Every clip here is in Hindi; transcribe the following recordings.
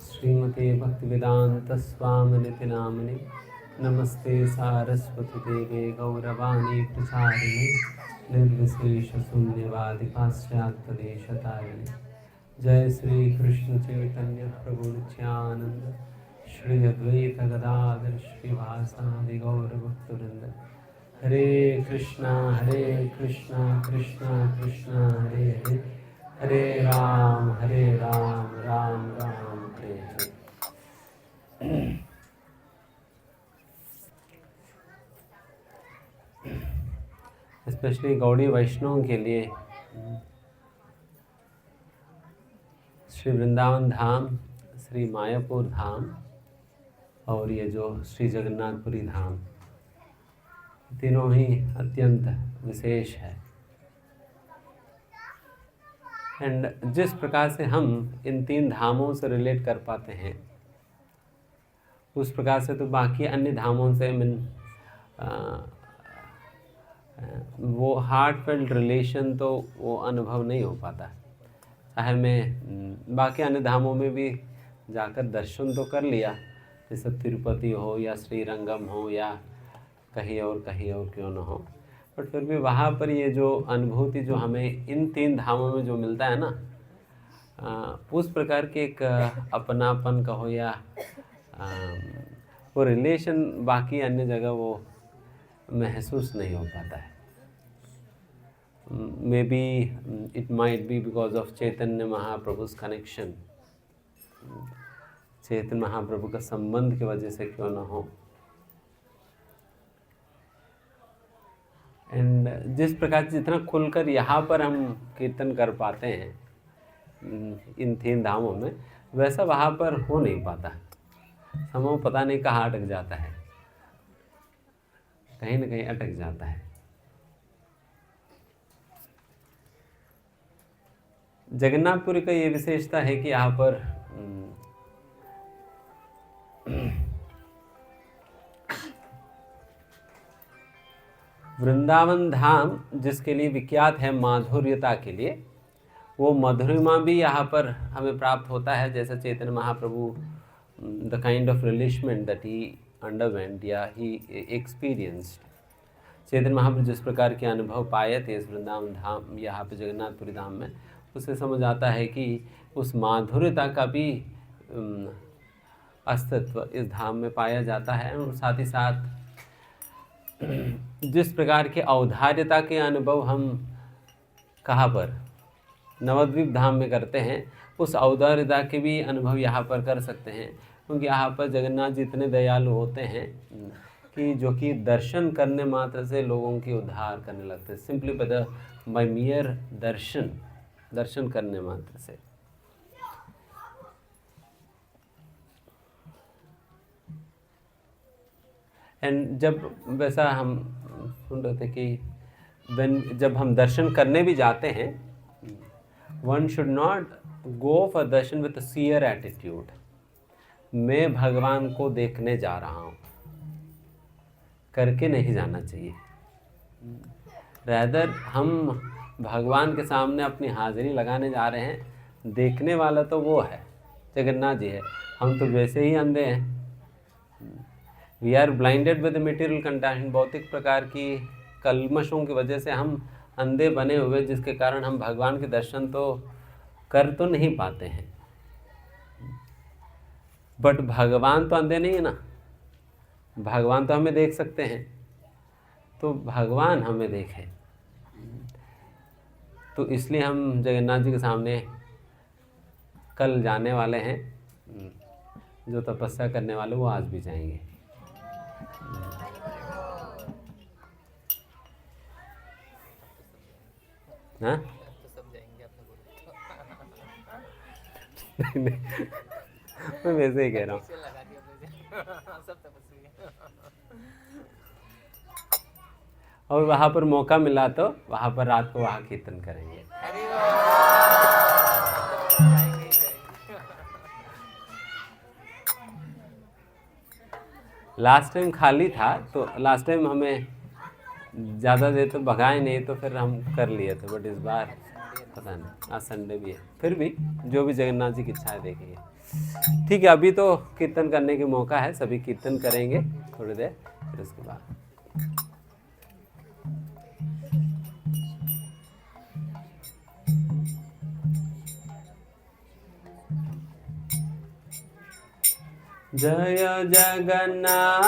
श्रीमते भक्तिवेदांत स्वामिनिति नामिने नमस्ते सारस्वती देवे गौरवाणी प्रचारिणे निर्विशेष शून्यवादी पाश्चात्य देशतारिणे। जय श्री कृष्ण चैतन्य प्रभु नित्यानंद श्री अद्वैत गदाधर श्रीवासादि गौर भक्तवृंद। हरे कृष्णा कृष्णा कृष्णा हरे हरे, हरे राम राम राम हरे हरे। स्पेशली गौड़ी वैष्णव के लिए श्री वृंदावन धाम, श्री मायापुर धाम और ये जो श्री जगन्नाथपुरी धाम, तीनों ही अत्यंत विशेष है। एंड जिस प्रकार से हम इन तीन धामों से रिलेट कर पाते हैं, उस प्रकार से तो बाकी अन्य धामों से वो हार्टफेल्ट रिलेशन तो वो अनुभव नहीं हो पाता। चाहे मैं बाकी अन्य धामों में भी जाकर दर्शन तो कर लिया, जैसे तिरुपति हो या श्रीरंगम हो या कहीं और क्यों न हो, बट फिर भी वहाँ पर ये जो अनुभूति जो हमें इन तीन धामों में जो मिलता है ना, उस प्रकार के एक अपनापन कहो या वो रिलेशन बाकी अन्य जगह वो महसूस नहीं हो पाता है। Maybe it might be because of Chaitanya Mahaprabhu's connection, Chaitanya Mahaprabhu का संबंध की वजह से क्यों न हो। एंड जिस प्रकार जितना खुलकर यहाँ पर हम कीर्तन कर पाते हैं इन तीन धामों में, वैसा वहाँ पर हो नहीं पाता। समूह पता नहीं कहाँ अटक जाता है, कहीं न कहीं अटक जाता है। जगन्नाथपुरी का ये विशेषता है कि यहाँ पर वृंदावन धाम जिसके लिए विख्यात है माधुर्यता के लिए, वो मधुरिमा भी यहाँ पर हमें प्राप्त होता है। जैसे Chaitanya Mahaprabhu the kind of relishment that he underwent या ही एक्सपीरियंस्ड, चैतन्य महाप्रभु जिस प्रकार के अनुभव पाए थे इस वृंदावन धाम यहाँ पे जगन्नाथपुरी धाम में, उससे समझ आता है कि उस माधुर्यता का भी अस्तित्व इस धाम में पाया जाता है। और साथ ही साथ जिस प्रकार के औदार्यता के अनुभव हम कहाँ पर नवद्वीप धाम में करते हैं, उस औदार्यता के भी अनुभव यहाँ पर कर सकते हैं, क्योंकि यहाँ पर जगन्नाथ जी इतने दयालु होते हैं कि जो कि दर्शन करने मात्र से लोगों की उद्धार करने लगते हैं। सिंपली बाय मियर दर्शन करने मात्र से। एंड जब वैसा हम सुन रहे थे कि जब हम दर्शन करने भी जाते हैं, one should not go for darshan with sheer attitude, मैं भगवान को देखने जा रहा हूँ करके नहीं जाना चाहिए। रैदर हम भगवान के सामने अपनी हाजिरी लगाने जा रहे हैं, देखने वाला तो वो है, जगन्नाथ जी है, हम तो वैसे ही अंधे हैं। We are blinded with material content, भौतिक प्रकार की कल्मशों की वजह से हम अंधे बने हुए, जिसके कारण हम भगवान के दर्शन तो कर तो नहीं पाते हैं। बट भगवान तो अंधे नहीं है ना, भगवान तो हमें देख सकते हैं, तो भगवान हमें देखे। तो इसलिए हम जगन्नाथ जी के सामने कल जाने वाले हैं, जो तपस्या करने वाले वो आज भी जाएंगे। हाँ? नहीं, मैं वैसे ही कह रहा हूँ। और वहाँ पर मौका मिला तो वहाँ पर रात को वहाँ कीर्तन करेंगे। लास्ट टाइम खाली था, तो लास्ट टाइम हमें ज़्यादा देर तो भगाए नहीं, तो फिर हम कर लिए थे। बट इस बार पता नहीं, आज संडे भी है, फिर भी जो भी जगन्नाथ जी की इच्छा है देखेंगे। ठीक है, अभी तो कीर्तन करने का मौका है, सभी कीर्तन करेंगे थोड़ी देर, फिर उसके बाद जय जगन्नाथ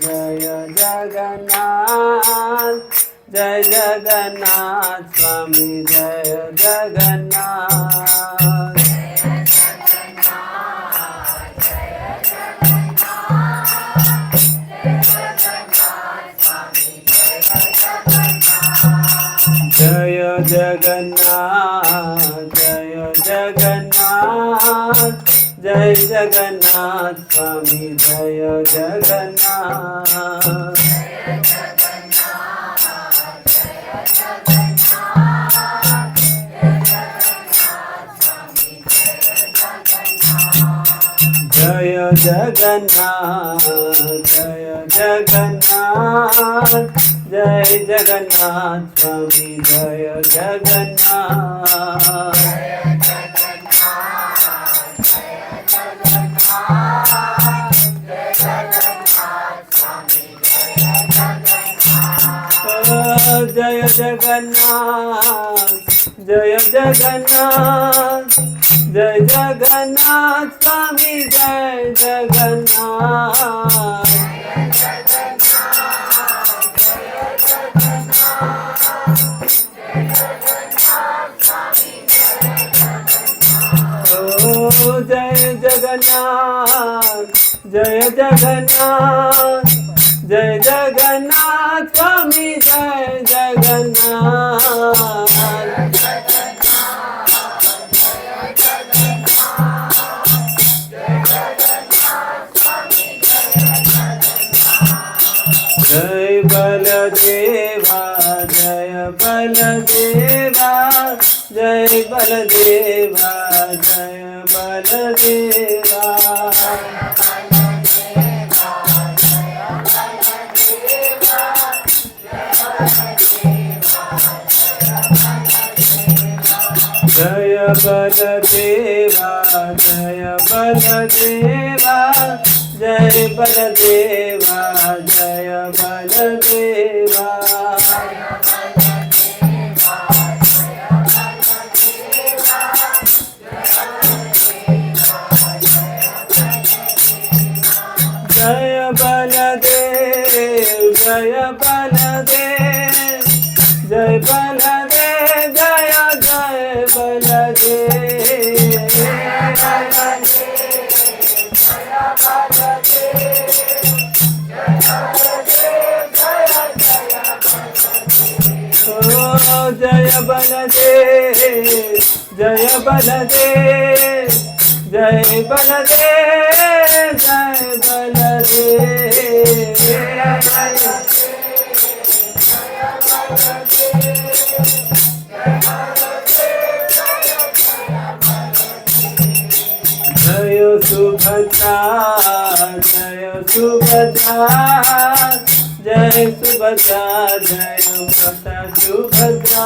जय जगन्नाथ जय जगन्नाथ स्वामी जय जगन्नाथ जय जगन्नाथ जय जगन्नाथ जय जगन्नाथ स्वामी जय जगन्नाथ जय जगन्नाथ जय जगन्नाथ जय जगन्नाथ स्वामी जय जगन्नाथ जय जगन्नाथ जय जगन्नाथ जय जगन्नाथ स्वामी जय जगन्नाथ जय जगन्नाथ जय जगन्नाथ जय जगन्नाथ स्वामी जय जगन्नाथ जय बलदेवा जय बलदेवा जय बलदेवा जय बलदेवा जय बलदेवा जय बलदेवा जय बलदेवा जय बलदेवा जय बलदेव जय बलदेव जय बलदेव जय जय बलदेव जय बलदेव जय बलदेव जय बलदेव जय बलदेव जय सुभद्रा जय सुभद्रा जय सुभद्रा जय माता सुभद्रा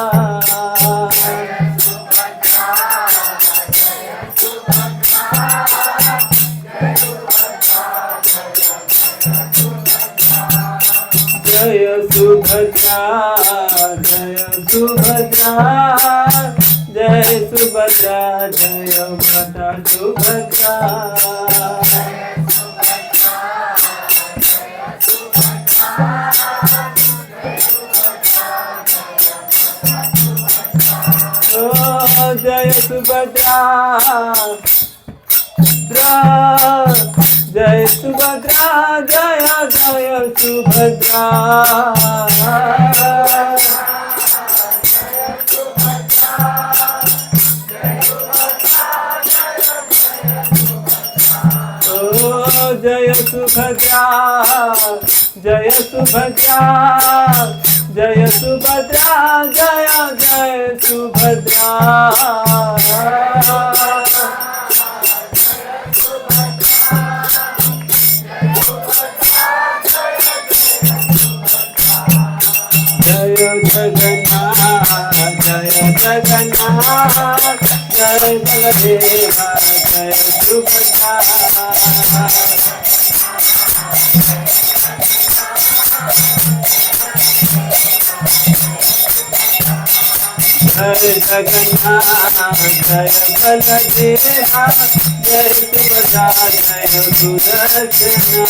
जय सुभद्रा जय सुभद्रा जय सुभद्रा जय माता सुभद्रा जय सुभद्रा जय सुभद्रा जय जय सुभद्रा जय सुभद्रा जय सुभद्रा जय सुभद्रा जय जय सुभद्रा जय जगन्नाथ जय जगन्नाथ जय बलदेवा जय सुभद्रा। जय जगन्नाथ जय बलदेवा जय सुभद्रा जय सुदर्शना।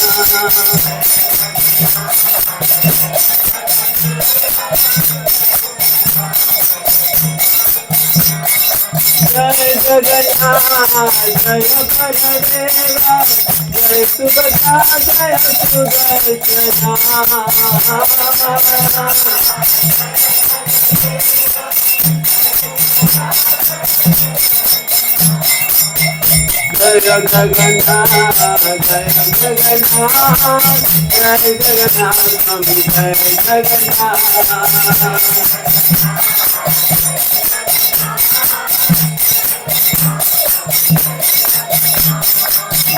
जय जगन्नाथ जय बलदेवा जय सुभद्रा जय सुदर्शना। जय जगन्नाथ जय जगन्नाथ जय जगन्नाथ स्वामी जय जगन्नाथ।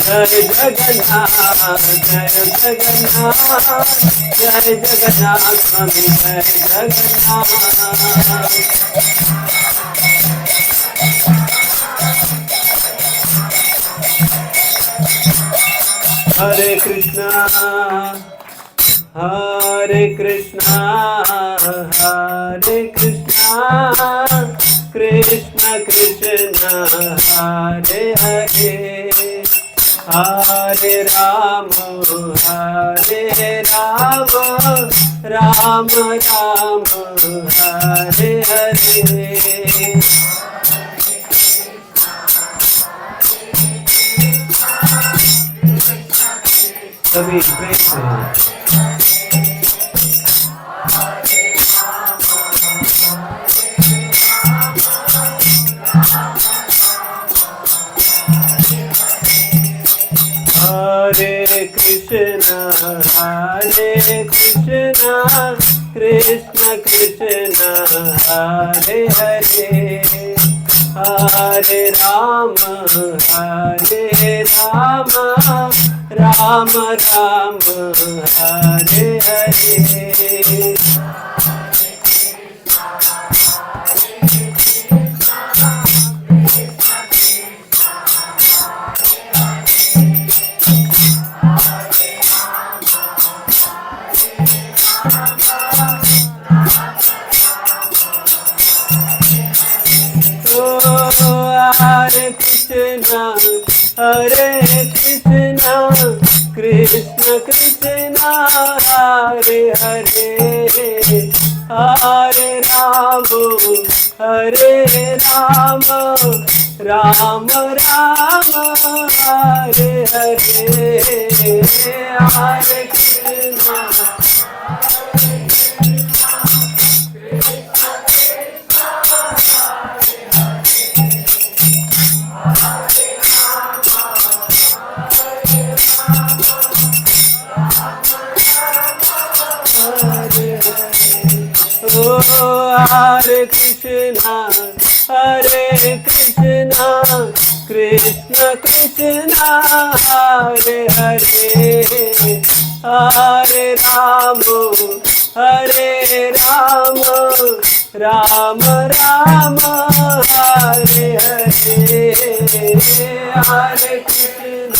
जय जगन्नाथ जय जगन्नाथ जय जगन्नाथ स्वामी जय जगन्नाथ। हरे कृष्णा कृष्ण कृष्ण हरे हरे हरे राम राम राम हरे हरे। सभी प्रेम से हरे कृष्ण कृष्ण कृष्ण हरे हरे हरे राम राम राम हरे हरे। हरे कृष्ण कृष्ण कृष्ण हरे हरे हरे राम राम राम हरे हरे हरे कृष्ण। हरे कृष्ण कृष्ण कृष्ण हरे हरे हरे राम राम राम हरे हरे हरे कृष्ण।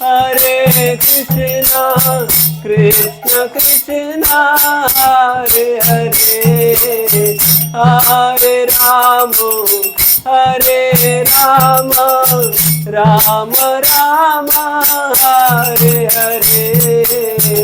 हरे Krishna Krishna Krishna Hare Hare Hare Ram Ram Ram Hare Hare Hare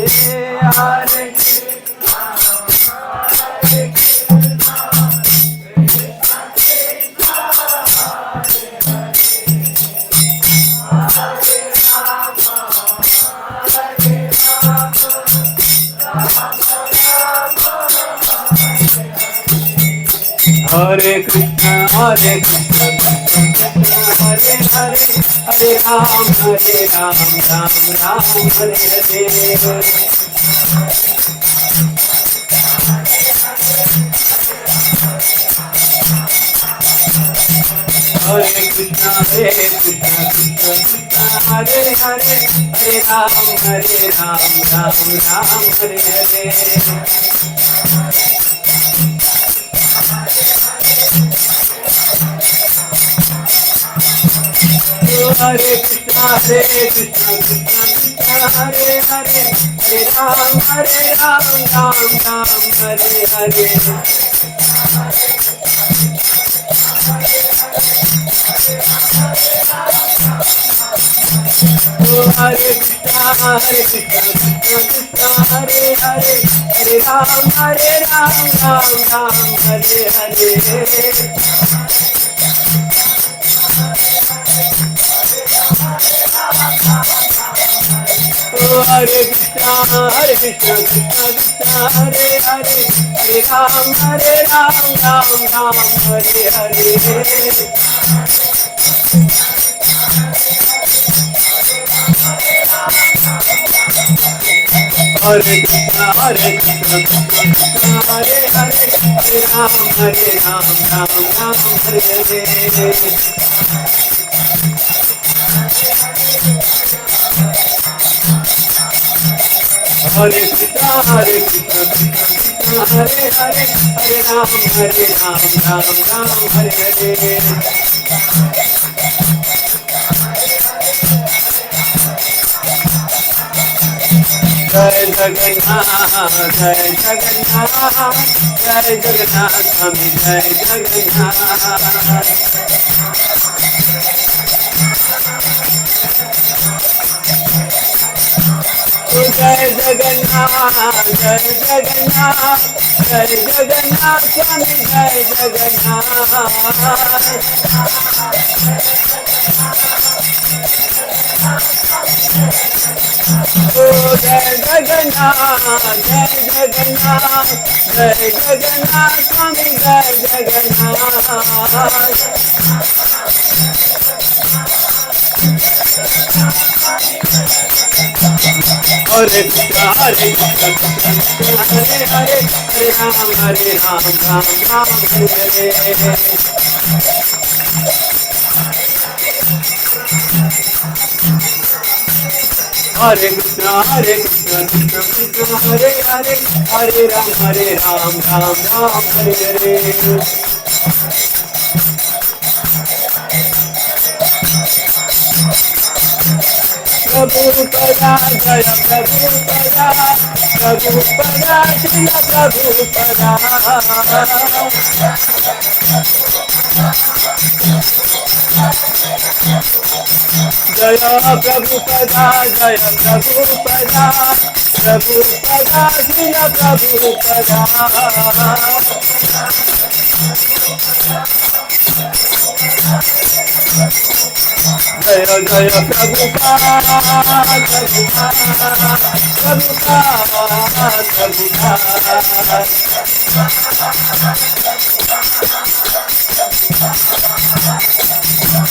Hare Krishna Hare Hare Hare Ram Ram Ram Hare Hare. Hare Krishna Krishna Krishna Hare Hare Hare Ram Ram Ram Hare Hare Hare Krishna Krishna Krishna Hare Hare Hare Ram Ram Ram Hare Hare Hare Krishna Krishna Krishna Hare Hare Hare Ram Ram Hare Hare Hare Krishna Krishna Krishna Hare Hare Hare Ram Ram Hare Hare Hare Krishna Krishna Krishna Hare Hare Hare Ram Ram Hare Hare Hare Krishna Krishna Krishna Hare Hare Hare Ram Ram Hare Hare Jai Jagannath Jai Jagannath Jai Jagannath Swami Jai Jagannath Jai Jagannath Jai Jagannath Jai Jagannath Swami Jai Jagannath Oh Jai Jagannath Jai Jagannath Jai Jagannath Swami Jai Jagannath Hare Krishna Krishna Hare Hare Hare Ram Ram Hare Hare Hare Krishna Krishna Krishna Hare Hare Hare Ram Ram Hare Hare Prabhupada Jaya Prabhupada Prabhupada Srila Prabhupada Jaya Prabhupada Jaya Prabhupada Prabhupada Srila Prabhupada Jaya Jaya Prabhupada Prabhupada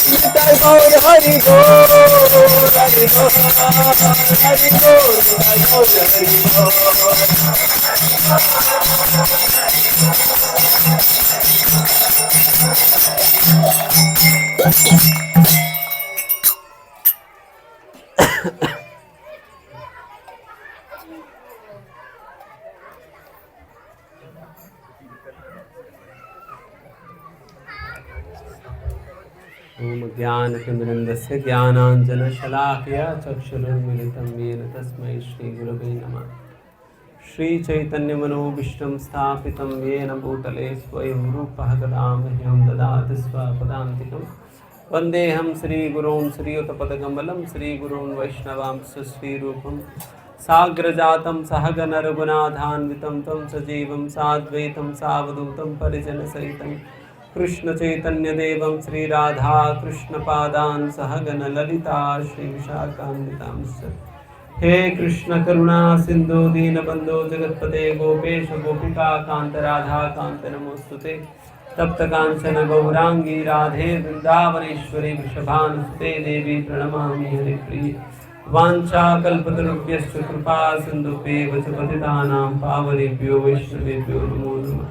Nitai Gaur Hari Gaur Hari Gaur Hari Gaur Nitai Gaur Hari Gaur ओम ज्ञानतिमिरन्दस्य ज्ञानाञ्जनशलाकया चक्षुरुन्मिलितं येन तस्मै श्रीगुरवे नमः। श्रीचैतन्यमनोभीष्टं स्थापितं येन भूतले स्वयं रूपः कदा मह्यं ददाति स्वपदान्तिकं। वन्देऽहं श्रीगुरून् श्रीयुतपदकमलं श्रीगुरून् वैष्णवांश्च श्रीरूपं साग्रजातं सहगणरघुनाथान्वितं तं सजीवं साद्वैतं सावधूतं परिजनसहितं कृष्ण चैतन्य देवं श्री राधा कृष्ण पादान सहगण ललिता श्री विशाखान्वितांश्च। हे कृष्ण करुणा सिंधु दीनबंधो जगत्पते गोपेश गोपिका कांत राधा कांत नमोस्तुते। तप्त कांचन गौरांगी राधे वृंदावनेश्वरी वृषभानुसुते देवी प्रणमामि हरिप्रिये। वाञ्छाकल्पतरुभ्यश्च कृपा सिन्धुभ्येव च पतितानां पावनेभ्यो वैष्णवेभ्यो नमो नमः।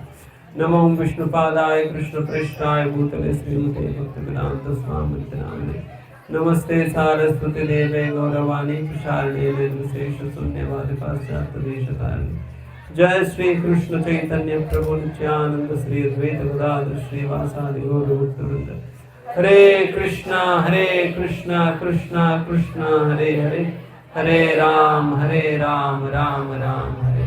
नमो विष्णुपादाय कृष्णप्रेष्ठाय भूतले श्रीमते भक्तिवेदांत स्वामिनिति नामिने नमस्ते सारस्वती देवे गौरवाणी प्रसारणे निर्विशेष शून्यवादी पाश्चात्यदेशतारिणे जय श्री कृष्ण चैतन्य प्रभु नित्यानंद श्री अद्वैत गदाधर श्रीवासादि गौर भक्तवृंद हरे कृष्णा कृष्णा कृष्णा हरे हरे हरे राम राम राम हरे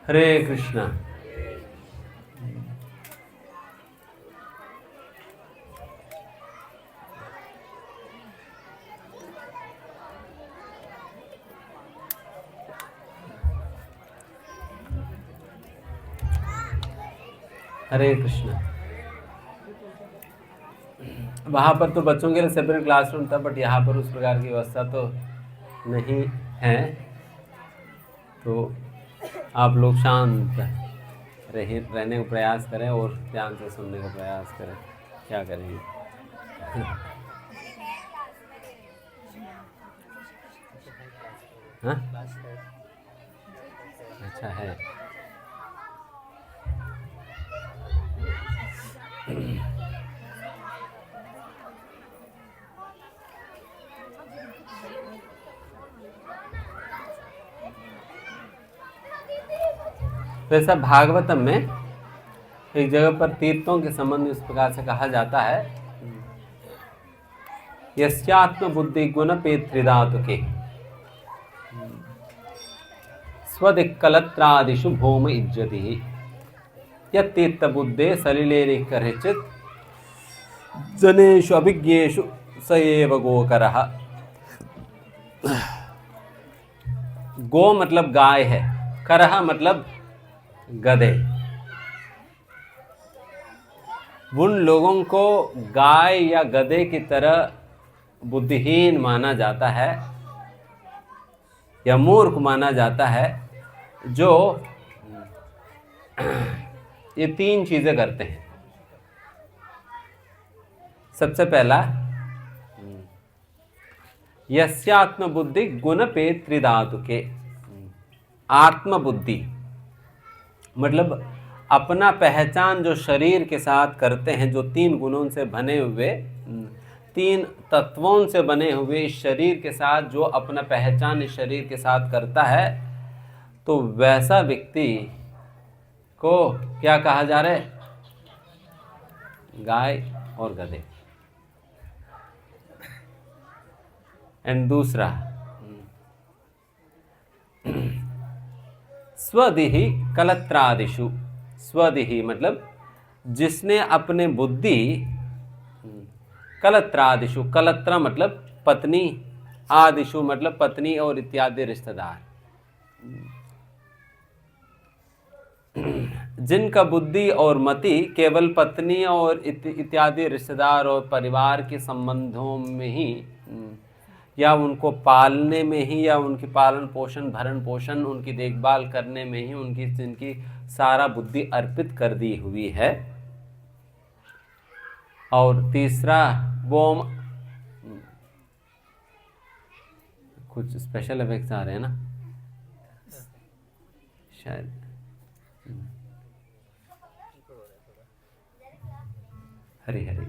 हरे कृष्णा। हरे कृष्णा। वहाँ पर तो बच्चों के लिए सेपरेट क्लासरूम था, बट यहाँ पर उस प्रकार की व्यवस्था तो नहीं है, तो आप लोग शांत रहने का प्रयास करें और ध्यान से सुनने का प्रयास करें। क्या करेंगे? हाँ? अच्छा है। तो ऐसा भागवतम में एक जगह पर तीर्थों के संबंध में इस प्रकार से कहा जाता है, यस्यात्म बुद्धि गुण पेत्रिदातुके स्वदिक्कलत्रादिषु भौम इज्जति यत्तीर्थ बुद्धे सलिलेनि करचित जनेषु अभिज्ञेषु स एव गोकरः। गो मतलब गाय है, करह मतलब गधे। उन लोगों को गाय या गधे की तरह बुद्धिहीन माना जाता है या मूर्ख माना जाता है, जो ये तीन चीजें करते हैं। सबसे पहला, यस्यात्म बुद्धि गुण पे त्रिधातुके। आत्म बुद्धि मतलब अपना पहचान जो शरीर के साथ करते हैं, जो तीन गुणों से बने हुए, तीन तत्वों से बने हुए इस शरीर के साथ जो अपना पहचान इस शरीर के साथ करता है, तो वैसा व्यक्ति को क्या कहा जा रहा है? गाय और गधे। एंड दूसरा, स्वदिहि कलत्रादिषु। स्वदिहि मतलब जिसने अपने बुद्धि, कलत्रादिषु, कलत्रा मतलब पत्नी, आदिषु मतलब पत्नी और इत्यादि रिश्तेदार, जिनका बुद्धि और मति केवल पत्नी और इत्यादि रिश्तेदार और परिवार के संबंधों में ही, या उनको पालने में ही, या उनकी पालन पोषण भरण पोषण उनकी देखभाल करने में ही उनकी जिनकी सारा बुद्धि अर्पित कर दी हुई है। और तीसरा, वो कुछ स्पेशल इफेक्ट्स आ रहे हैं ना शायद। हरी हरी।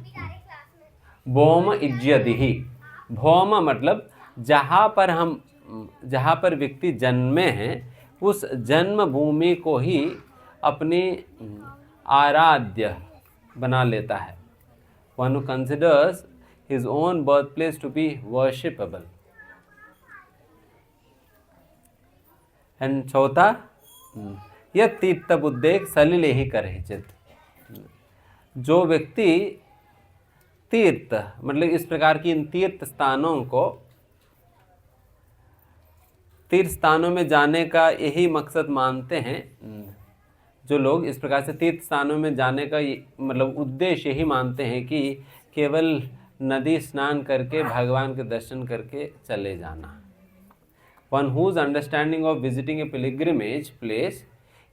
भौम इज्जतिहि। भौम मतलब जहाँ पर व्यक्ति जन्मे हैं, उस जन्म भूमि को ही अपनी आराध्य बना लेता है। One who considers his own birthplace to be worshipable. And चौथा, यह तीर्थ बुद्धे सलिले ही करहिचित। जो व्यक्ति तीर्थ मतलब इस प्रकार की इन तीर्थ स्थानों में जाने का यही मकसद मानते हैं, जो लोग इस प्रकार से तीर्थ स्थानों में जाने का मतलब उद्देश्य यही मानते हैं कि केवल नदी स्नान करके भगवान के दर्शन करके चले जाना। One whose understanding of visiting a pilgrimage place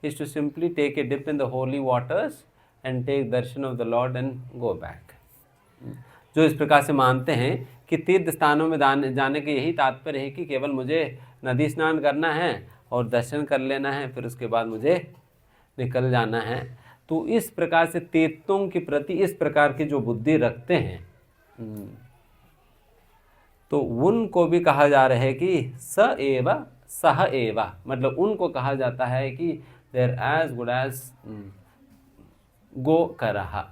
is to simply take a dip in the holy waters and take darshan of the Lord and go back. जो इस प्रकार से मानते हैं कि तीर्थ स्थानों में जाने के यही तात्पर्य है कि केवल मुझे नदी स्नान करना है और दर्शन कर लेना है, फिर उसके बाद मुझे निकल जाना है। तो इस प्रकार से तीर्थों के प्रति इस प्रकार की जो बुद्धि रखते हैं, तो उनको भी कहा जा रहा है कि स एव सह एव, मतलब उनको कहा जाता है कि they are as good as गो करहा।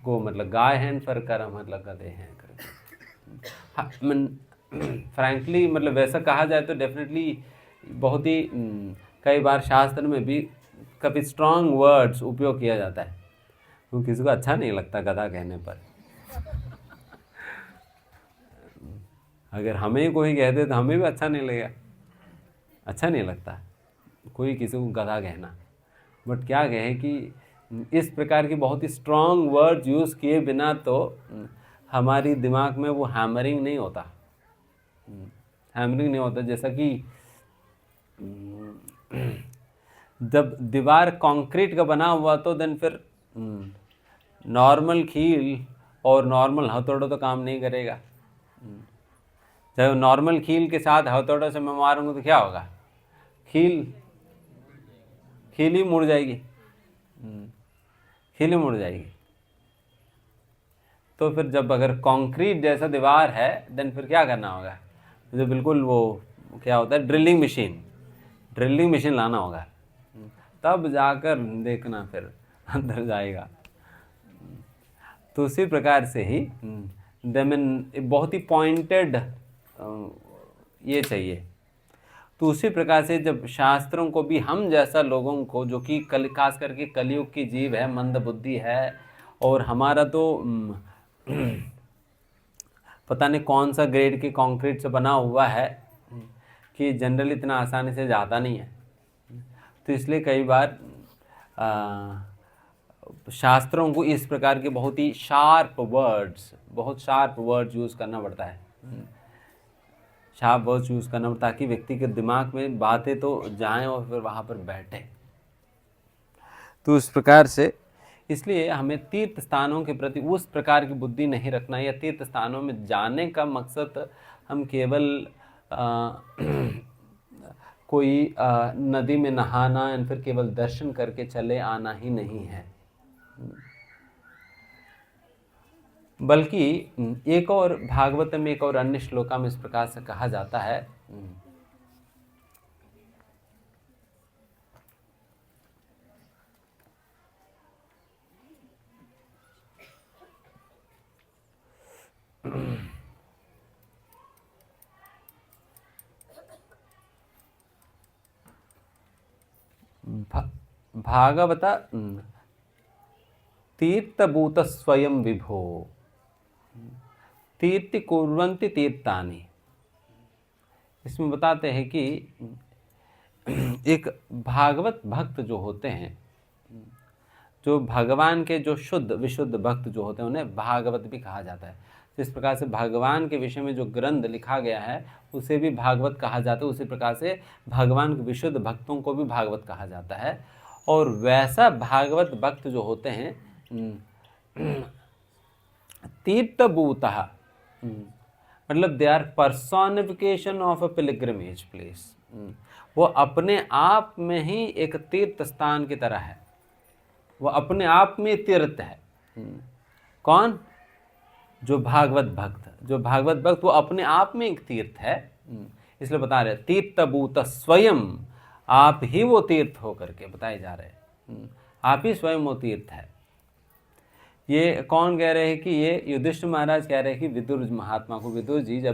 गो मतलब गाय हैं, पर कर मतलब गधे हैं। फ्रैंकली मतलब वैसा कहा जाए तो डेफिनेटली बहुत ही कई बार शास्त्र में भी काफ़ी स्ट्रांग वर्ड्स उपयोग किया जाता है, वो किसी को अच्छा नहीं लगता गधा कहने पर। अगर हमें कोई कह दे तो हमें भी अच्छा नहीं लगेगा, अच्छा नहीं लगता कोई किसी को गधा कहना। बट क्या कहे कि इस प्रकार की बहुत ही स्ट्रांग वर्ड्स यूज़ किए बिना तो हमारी दिमाग में वो हैमरिंग नहीं होता, हैमरिंग नहीं होता। जैसा कि जब दीवार कंक्रीट का बना हुआ तो देन फिर नॉर्मल कील और नॉर्मल हथौड़ा तो काम नहीं करेगा। जब नॉर्मल कील के साथ हथौड़ा से मैं मारूंगा तो क्या होगा, कील ही मुड़ जाएगी, कील ही मुड़ जाएगी। तो फिर जब अगर कंक्रीट जैसा दीवार है देन फिर क्या करना होगा, मुझे बिल्कुल वो क्या होता है ड्रिलिंग मशीन लाना होगा, तब जाकर देखना फिर अंदर जाएगा। तो उसी प्रकार से ही देन बहुत ही पॉइंटेड ये चाहिए। तो उसी प्रकार से जब शास्त्रों को भी हम जैसा लोगों को जो कि खास करके कलयुग की जीव है, मंद बुद्धि है, और हमारा तो पता नहीं कौन सा ग्रेड के कंक्रीट से बना हुआ है कि जनरल इतना आसानी से जाता नहीं है। तो इसलिए कई बार शास्त्रों को इस प्रकार के बहुत शार्प वर्ड्स यूज़ करना पड़ता है, शार्प वर्ड्स यूज़ करना पड़ता है ताकि व्यक्ति के दिमाग में बातें तो जाएं और फिर वहाँ पर बैठे। तो उस प्रकार से इसलिए हमें तीर्थ स्थानों के प्रति उस प्रकार की बुद्धि नहीं रखना, या तीर्थ स्थानों में जाने का मकसद हम केवल कोई नदी में नहाना या फिर केवल दर्शन करके चले आना ही नहीं है, बल्कि एक और भागवत में एक और अन्य श्लोका में इस प्रकार से कहा जाता है, भागवत तीर्थभूत स्वयं विभो तीर्थि कुर्वन्ति तीर्थानि। इसमें बताते हैं कि एक भागवत भक्त जो होते हैं, जो भगवान के जो शुद्ध विशुद्ध भक्त जो होते हैं, उन्हें भागवत भी कहा जाता है। जिस प्रकार से भगवान के विषय में जो ग्रंथ लिखा गया है उसे भी भागवत कहा जाता है, उसी प्रकार से भगवान के विशुद्ध भक्तों को भी भागवत कहा जाता है। और वैसा भागवत भक्त जो होते हैं तीर्थभूतः, मतलब they are personification of a pilgrimage place, वो अपने आप में ही एक तीर्थ स्थान की तरह है, वो अपने आप में तीर्थ है। कौन? जो भागवत भक्त वो अपने आप में एक तीर्थ है। इसलिए बता रहे तीर्थभूत स्वयं, आप ही वो तीर्थ हो करके बताए जा रहे हैं, आप ही स्वयं वो तीर्थ है। ये कौन कह रहे हैं कि ये युधिष्ठिर महाराज कह रहे हैं कि विदुर महात्मा को। विदुर जी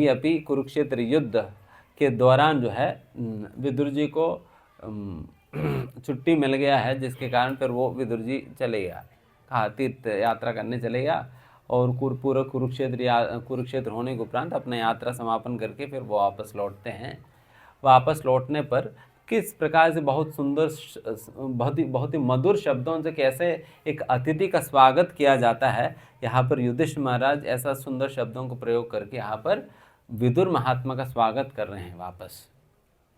अभी कुरुक्षेत्र युद्ध के दौरान जो है विदुर जी को छुट्टी मिल गया है, जिसके कारण फिर वो विदुर जी चले गया, कहा तीर्थ यात्रा करने चले गया, और पूरा कुरुक्षेत्र होने के उपरांत अपना यात्रा समापन करके फिर वो वापस लौटते हैं। वापस लौटने पर किस प्रकार से बहुत सुंदर बहुत ही मधुर शब्दों से कैसे एक अतिथि का स्वागत किया जाता है, यहाँ पर युधिष्ठिर महाराज ऐसा सुंदर शब्दों को प्रयोग करके यहाँ पर विदुर महात्मा का स्वागत कर रहे हैं। वापस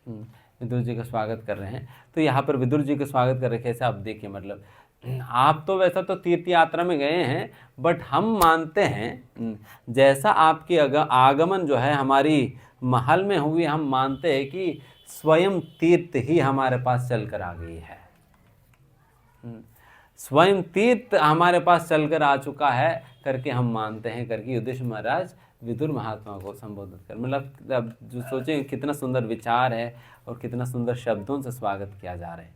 विदुर जी का स्वागत कर रहे हैं। तो यहाँ पर विदुर जी का स्वागत कर रहे कैसे, आप देखिए, मतलब आप तो वैसा तो तीर्थ यात्रा में गए हैं, बट हम मानते हैं जैसा आपकी आगमन जो है हमारी महल में हुई, हम मानते हैं कि स्वयं तीर्थ ही हमारे पास चलकर आ गई है। स्वयं तीर्थ हमारे पास चलकर आ चुका है करके हम मानते हैं, करके युधिष्ठिर महाराज विदुर महात्मा को संबोधित कर, मतलब अब जो सोचें कितना सुंदर विचार है और कितना सुंदर शब्दों से स्वागत किया जा रहा है।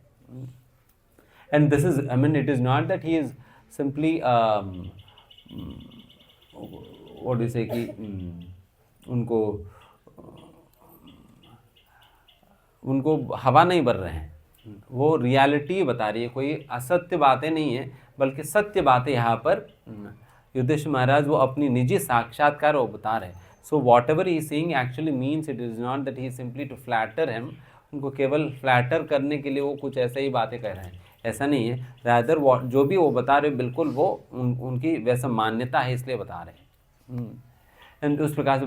And this is, I mean, it is not that he is simply what do से कि उनको हवा नहीं भर रहे हैं, वो रियलिटी बता रही है, कोई असत्य बातें नहीं है बल्कि सत्य बातें यहाँ पर युधिष्ठिर महाराज वो अपनी निजी साक्षात्कार वो बता रहे हैं। So whatever he seeing actually means, it is not that he simply to flatter him, उनको केवल फ्लैटर करने के लिए वो कुछ ऐसे ही बातें कह रहे हैं, ऐसा नहीं है। रादर जो भी वो बता रहे बिल्कुल वो उनकी वैसा मान्यता है इसलिए बता रहे हैं। एंड उस प्रकार से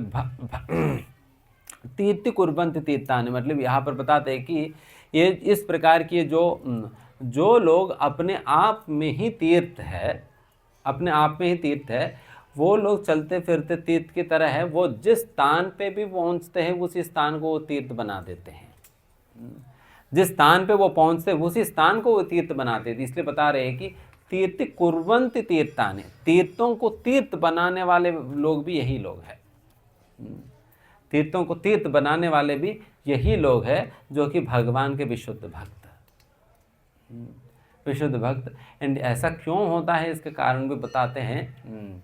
तीर्थ कुर्बंत तीर्थानि, मतलब यहाँ पर बताते हैं कि ये इस प्रकार की जो लोग अपने आप में ही तीर्थ है, अपने आप में ही तीर्थ है, वो लोग चलते फिरते तीर्थ की तरह है, वो जिस स्थान पे भी पहुँचते हैं उसी स्थान को वो तीर्थ बना देते हैं। जिस स्थान पे वो पहुँचते हैं उसी स्थान को वो तीर्थ बनाते हैं। इसलिए बता रहे हैं कि तीर्थ कुर्वन्ति तीर्थानि, तीर्थों को तीर्थ बनाने वाले लोग भी यही लोग हैं। तीर्थों को तीर्थ बनाने वाले भी यही लोग हैं जो कि भगवान के विशुद्ध भक्त, विशुद्ध भक्त। एंड ऐसा क्यों होता है इसके कारण भी बताते हैं।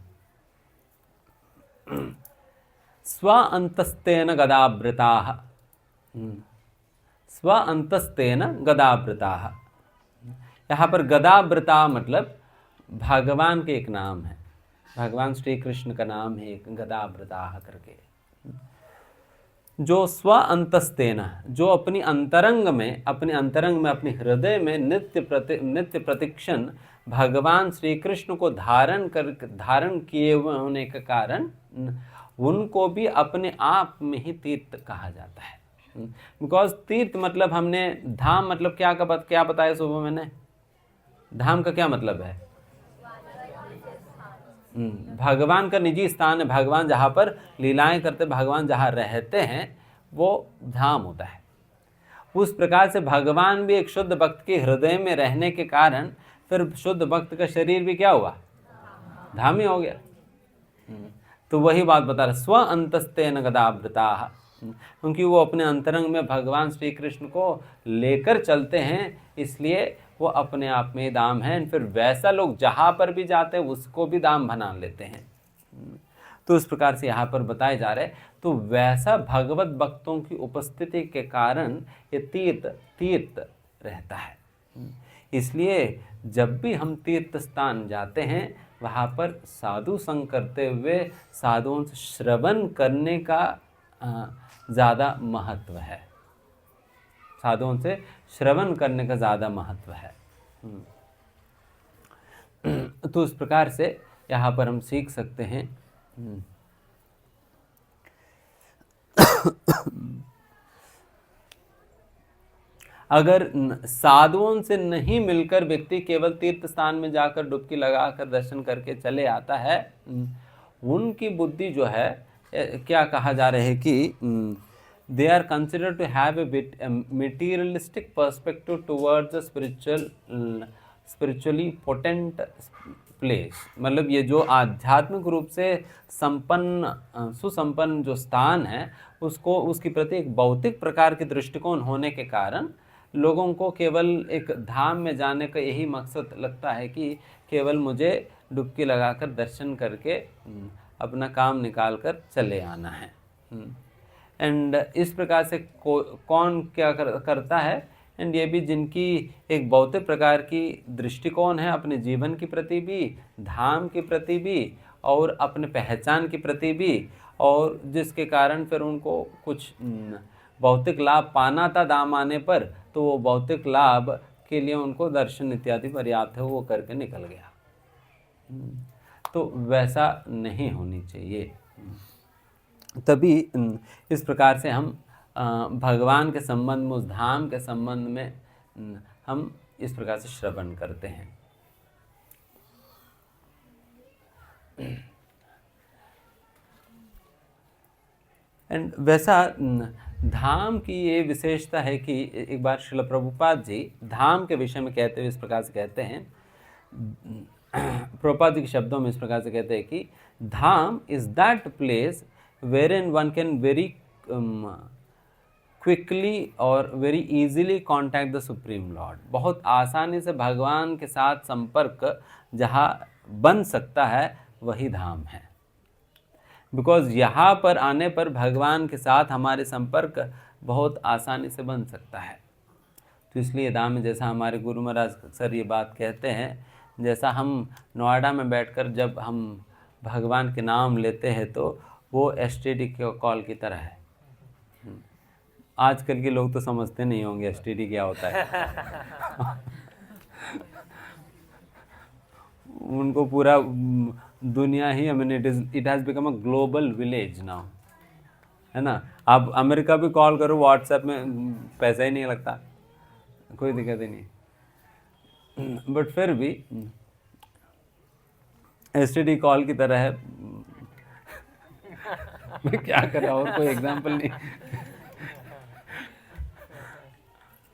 स्व अंतस्तेन गदावृताः, स्व अंतस्तेन गदावृताः, यहाँ पर गदावृता मतलब भगवान के एक नाम है, भगवान श्री कृष्ण का नाम है एक गदावृताः करके। जो स्व अंतस्तेन, जो अपनी अंतरंग में, अपने हृदय में नित्य प्रतिक्षण भगवान श्री कृष्ण को धारण किए हुए होने के कारण उनको भी अपने आप में ही तीर्थ कहा जाता है। बिकॉज तीर्थ मतलब, हमने धाम मतलब क्या बताया सुबह मैंने, धाम का क्या मतलब है? भगवान का निजी स्थान है, भगवान जहाँ पर लीलाएं करते, भगवान जहाँ रहते हैं वो धाम होता है। उस प्रकार से भगवान भी एक शुद्ध भक्त के हृदय में रहने के कारण फिर शुद्ध भक्त का शरीर भी क्या हुआ? धाम ही हो गया। तो वही बात बता रहा, स्व अंतस्तेन गदावृताः, क्योंकि वो अपने अंतरंग में भगवान श्री कृष्ण को लेकर चलते हैं, इसलिए वो अपने आप में दाम है। फिर वैसा लोग जहाँ पर भी जाते हैं उसको भी दाम बना लेते हैं। तो इस प्रकार से यहाँ पर बताए जा रहे। तो वैसा भगवत भक्तों की उपस्थिति के कारण ये तीर्थ रहता है। इसलिए जब भी हम तीर्थ स्थान जाते हैं वहाँ पर साधु संग करते हुए साधुओं से श्रवण करने का ज़्यादा महत्व है, साधुओं से श्रवण करने का ज़्यादा महत्व है। तो इस प्रकार से यहाँ पर हम सीख सकते हैं। अगर साधुओं से नहीं मिलकर व्यक्ति केवल तीर्थ स्थान में जाकर डुबकी लगाकर दर्शन करके चले आता है, उनकी बुद्धि जो है, क्या कहा जा रहा है कि they are considered to have a materialistic perspective towards the spiritually potent place। मतलब ये जो आध्यात्मिक रूप से सुसंपन्न जो स्थान है उसको, उसके प्रति एक भौतिक प्रकार के दृष्टिकोण होने के कारण लोगों को केवल एक धाम में जाने का यही मकसद लगता है कि केवल मुझे डुबकी लगाकर दर्शन करके अपना काम निकाल कर चले आना है। एंड इस प्रकार से कौन क्या करता है, एंड ये भी जिनकी एक भौतिक प्रकार की दृष्टिकोण है अपने जीवन के प्रति भी, धाम के प्रति भी और अपने पहचान के प्रति भी, और जिसके कारण फिर उनको कुछ भौतिक लाभ पाना था दाम आने पर, तो वो भौतिक लाभ के लिए उनको दर्शन इत्यादि पर्याप्त है, वो करके निकल गया। तो वैसा नहीं होनी चाहिए। तभी इस प्रकार से हम भगवान के संबंध में, उस धाम के संबंध में हम इस प्रकार से श्रवण करते हैं। एंड वैसा धाम की ये विशेषता है कि एक बार श्रील प्रभुपाद जी धाम के विषय में कहते हुए इस प्रकार से कहते हैं, प्रभुपाद जी के शब्दों में इस प्रकार से कहते हैं कि dham is that place where in one can very quickly और very easily contact the Supreme Lord. बहुत आसानी से भगवान के साथ संपर्क जहाँ बन सकता है वही धाम है। बिकॉज यहाँ पर आने पर भगवान के साथ हमारे संपर्क बहुत आसानी से बन सकता है। तो इसलिए धाम में, जैसा हमारे गुरु महाराज सर ये बात कहते हैं, जैसा हम नोएडा में बैठकर जब हम भगवान के नाम लेते हैं तो वो एसटीडी कॉल की तरह है। आजकल के लोग तो समझते नहीं होंगे एसटीडी क्या होता है। उनको पूरा दुनिया ही, I mean it has become a global village now, है ना। आप अमेरिका भी कॉल करो व्हाट्सएप में, पैसा ही नहीं लगता, कोई दिक्कत ही नहीं। बट फिर भी एसटीडी कॉल की तरह है। मैं क्या कर रहा हूँ, और कोई एग्जाम्पल नहीं।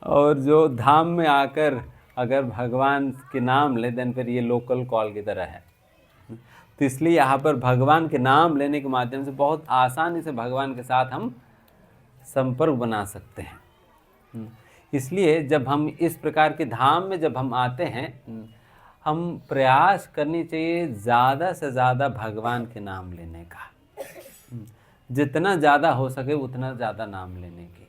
और जो धाम में आकर अगर भगवान के नाम ले, देन फिर ये लोकल कॉल की तरह है। तो इसलिए यहाँ पर भगवान के नाम लेने के माध्यम से बहुत आसानी से भगवान के साथ हम संपर्क बना सकते हैं। इसलिए जब हम इस प्रकार के धाम में जब हम आते हैं, हम प्रयास करनी चाहिए ज़्यादा से ज़्यादा भगवान के नाम लेने का। जितना ज़्यादा हो सके उतना ज़्यादा नाम लेने की।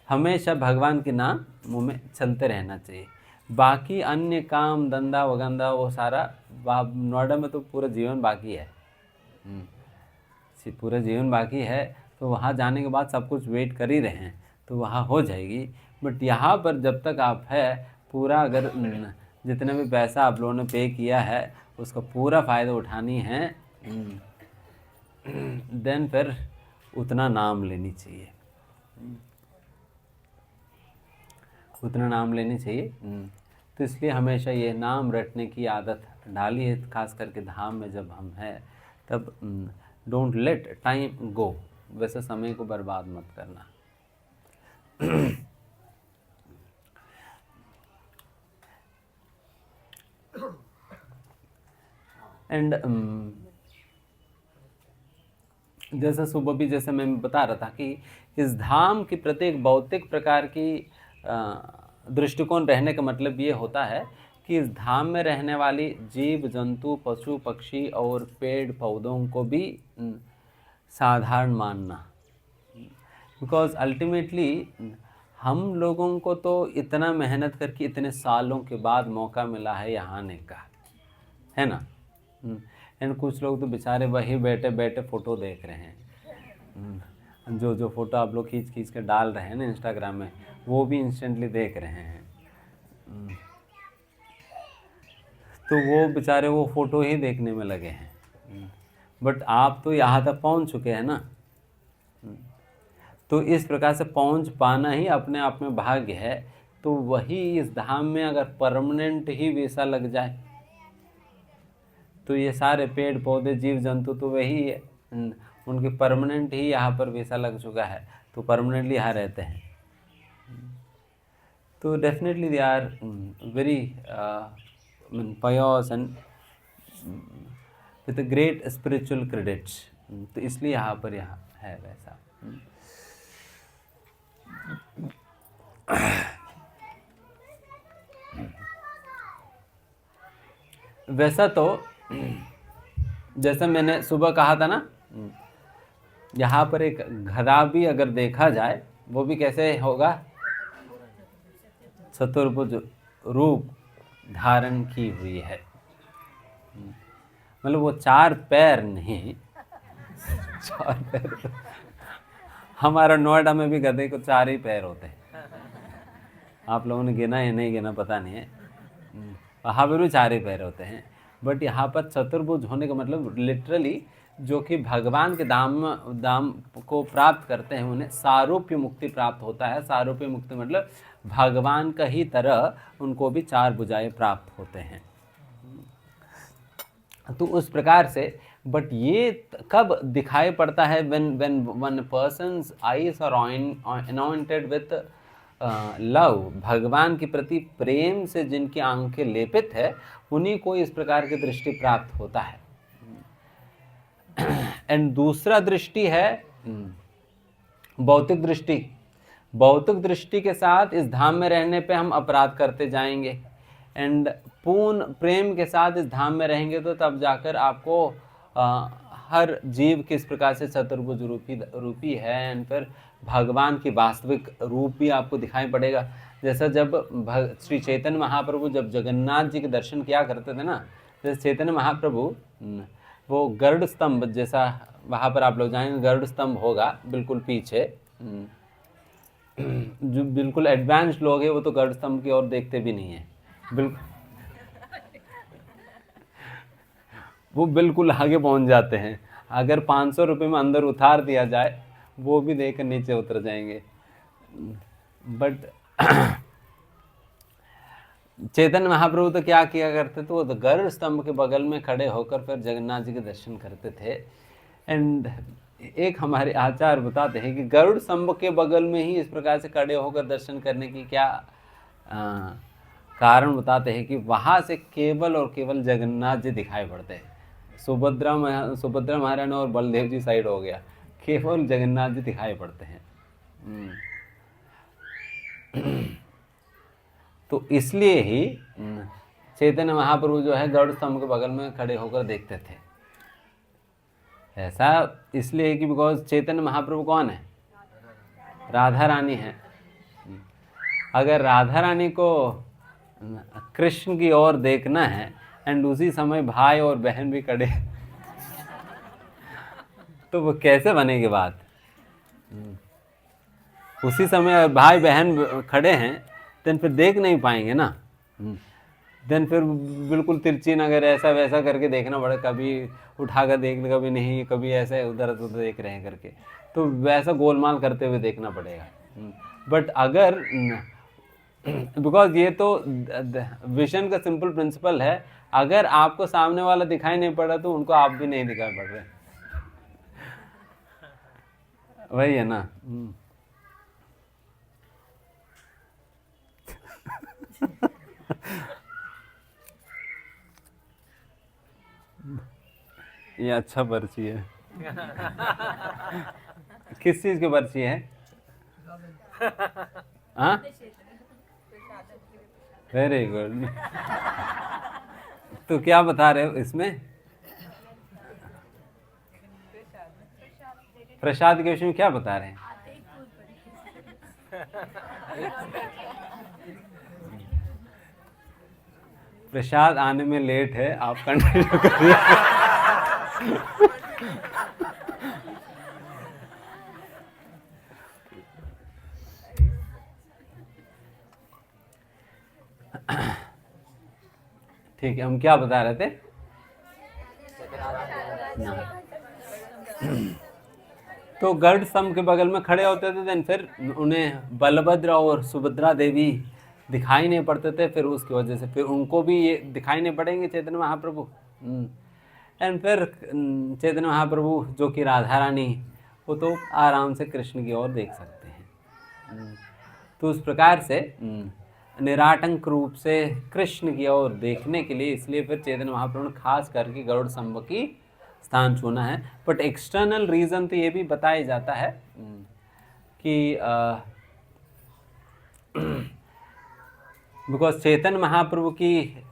हमेशा भगवान के नाम मुँह में चलते रहना चाहिए। बाकी अन्य काम धंधा वगंदा वो सारा, नोएडा में तो पूरा जीवन बाकी है, पूरा जीवन बाकी है। तो वहाँ जाने के बाद सब कुछ वेट कर ही रहे हैं, तो वहाँ हो जाएगी। बट यहाँ पर जब तक आप है पूरा, अगर जितने भी पैसा आप लोगों ने पे किया है उसका पूरा फ़ायदा उठानी है, देन फिर उतना नाम लेनी चाहिए, उतना नाम लेनी चाहिए। तो इसलिए हमेशा ये नाम रटने की आदत डाली है, खास करके धाम में जब हम हैं तब। डोंट लेट टाइम गो, वैसे समय को बर्बाद मत करना। एंड जैसा सुबह भी जैसे मैं बता रहा था कि इस धाम की प्रत्येक भौतिक प्रकार की दृष्टिकोण रहने का मतलब ये होता है कि इस धाम में रहने वाली जीव जंतु, पशु पक्षी और पेड़ पौधों को भी साधारण मानना। बिकॉज अल्टीमेटली हम लोगों को तो इतना मेहनत करके इतने सालों के बाद मौका मिला है यहाँ आने का, है ना। एंड कुछ लोग तो बेचारे वही बैठे बैठे फ़ोटो देख रहे हैं। जो फ़ोटो आप लोग खींच के डाल रहे हैं ना इंस्टाग्राम में, वो भी इंस्टेंटली देख रहे हैं। तो वो बेचारे वो फ़ोटो ही देखने में लगे हैं। बट आप तो यहाँ तक पहुँच चुके हैं ना। तो इस प्रकार से पहुँच पाना ही अपने आप में भाग्य है। तो वही इस धाम में अगर परमानेंट ही वीसा लग जाए तो ये सारे पेड़ पौधे जीव जंतु तो वही है, उनके परमानेंट ही यहाँ पर वीसा लग चुका है, तो परमानेंटली यहाँ रहते हैं। तो definitely they are very pious and with a great spiritual credits। तो इसलिए यहाँ पर यहाँ है वैसा। वैसा तो जैसा मैंने सुबह कहा था ना, यहाँ पर एक घड़ा भी अगर देखा जाए वो भी कैसे होगा, चतुर्भुज रूप धारण की हुई है। मतलब वो 4 पैर नहीं, 4 पैर। हमारा नोएडा में भी गधे को 4 ही पैर होते हैं। आप लोगों ने गिना या नहीं गिना पता नहीं है, वहाँ पर भी 4 ही पैर होते हैं। बट यहाँ पर चतुर्भुज होने का मतलब लिटरली जो कि भगवान के दाम को प्राप्त करते हैं उन्हें सारूप्य मुक्ति प्राप्त होता है। सारूप्य मुक्ति मतलब भगवान का ही तरह उनको भी 4 भुजाएं प्राप्त होते हैं। तो उस प्रकार से, बट ये कब दिखाई पड़ता है? when person's eyes are anointed with love, भगवान के प्रति प्रेम से जिनकी आंखें लेपित है, उन्हीं को इस प्रकार की दृष्टि प्राप्त होता है। एंड दूसरा दृष्टि है भौतिक दृष्टि। भौतिक दृष्टि के साथ इस धाम में रहने पे हम अपराध करते जाएंगे, एंड पूर्ण प्रेम के साथ इस धाम में रहेंगे तो तब जाकर आपको हर जीव किस प्रकार से चतुर्भुज रूपी है, एंड फिर भगवान की वास्तविक रूप भी आपको दिखाई पड़ेगा। जैसा जब श्री चैतन्य महाप्रभु जब जगन्नाथ जी के दर्शन किया करते थे ना, जैसे चैतन्य महाप्रभु वो गरुड़ स्तंभ जैसा, वहाँ पर आप लोग जाएंगे गरुड़ स्तंभ होगा बिल्कुल पीछे। जो बिल्कुल एडवांस्ड लोग हैं वो तो गरुड़ स्तंभ की ओर देखते भी नहीं है, बिल्कुल वो बिल्कुल आगे पहुंच जाते हैं। अगर 500 रुपये में अंदर उतार दिया जाए वो भी देकर नीचे उतर जाएंगे। बट चैतन्य महाप्रभु तो क्या किया करते थे, वो तो गरुड़ स्तंभ के बगल में खड़े होकर फिर जगन्नाथ जी के दर्शन करते थे। एंड एक हमारे आचार्य बताते हैं कि गरुड़ स्तंभ के बगल में ही इस प्रकार से खड़े होकर दर्शन करने की क्या कारण बताते हैं कि वहाँ से केवल और केवल जगन्नाथ जी दिखाई पड़ते हैं। सुभद्रा महारानी और बलदेव जी साइड हो गया, केवल जगन्नाथ जी दिखाई पड़ते हैं। तो इसलिए ही चैतन्य महाप्रभु जो है गरुड़ स्तंभ के बगल में खड़े होकर देखते थे। ऐसा इसलिए कि बिकॉज चैतन्य महाप्रभु कौन है? राधा रानी है। अगर राधा रानी को कृष्ण की ओर देखना है एंड उसी समय भाई और बहन भी खड़े तो वो कैसे बनेगी बात? उसी समय भाई बहन खड़े हैं देन फिर देख नहीं पाएंगे ना। देन फिर बिल्कुल तिरछी नगर ऐसा वैसा करके देखना पड़े, कभी उठाकर देख ले, कभी नहीं, कभी ऐसे उधर उधर देख रहे हैं करके, तो वैसा गोलमाल करते हुए देखना पड़ेगा। बट अगर बिकॉज ये तो विजन का सिंपल प्रिंसिपल है, अगर आपको सामने वाला दिखाई नहीं पड़ रहा तो उनको आप भी नहीं दिखाई पड़ रहे, वही है ना। ये अच्छा पर्ची है। किस चीज की पर्ची है? हाँ, वेरी गुड। तो क्या बता रहे हो इसमें? प्रसाद के विषय में क्या बता रहे हैं? प्रसाद आने में लेट है, आप कंटिन्यू करिए। ठीक है, हम क्या बता रहे थे? तो गरुड़ स्तंभ के बगल में खड़े होते थे, देन फिर उन्हें बलभद्र और सुभद्रा देवी दिखाई नहीं पड़ते थे, फिर उसकी वजह से फिर उनको भी ये दिखाई नहीं पड़ेंगे चैतन्य महाप्रभु। एंड फिर चैतन्य महाप्रभु जो कि राधा रानी, वो तो आराम से कृष्ण की ओर देख सकते हैं। तो उस प्रकार से निराटंक रूप से कृष्ण की ओर देखने के लिए इसलिए फिर चैतन्य महाप्रभु ने खास करके गरुड़ स्तंभ की स्थान चुना है। बट एक्सटर्नल रीज़न तो ये भी बताया जाता है कि बिकॉज चैतन्य महाप्रभु की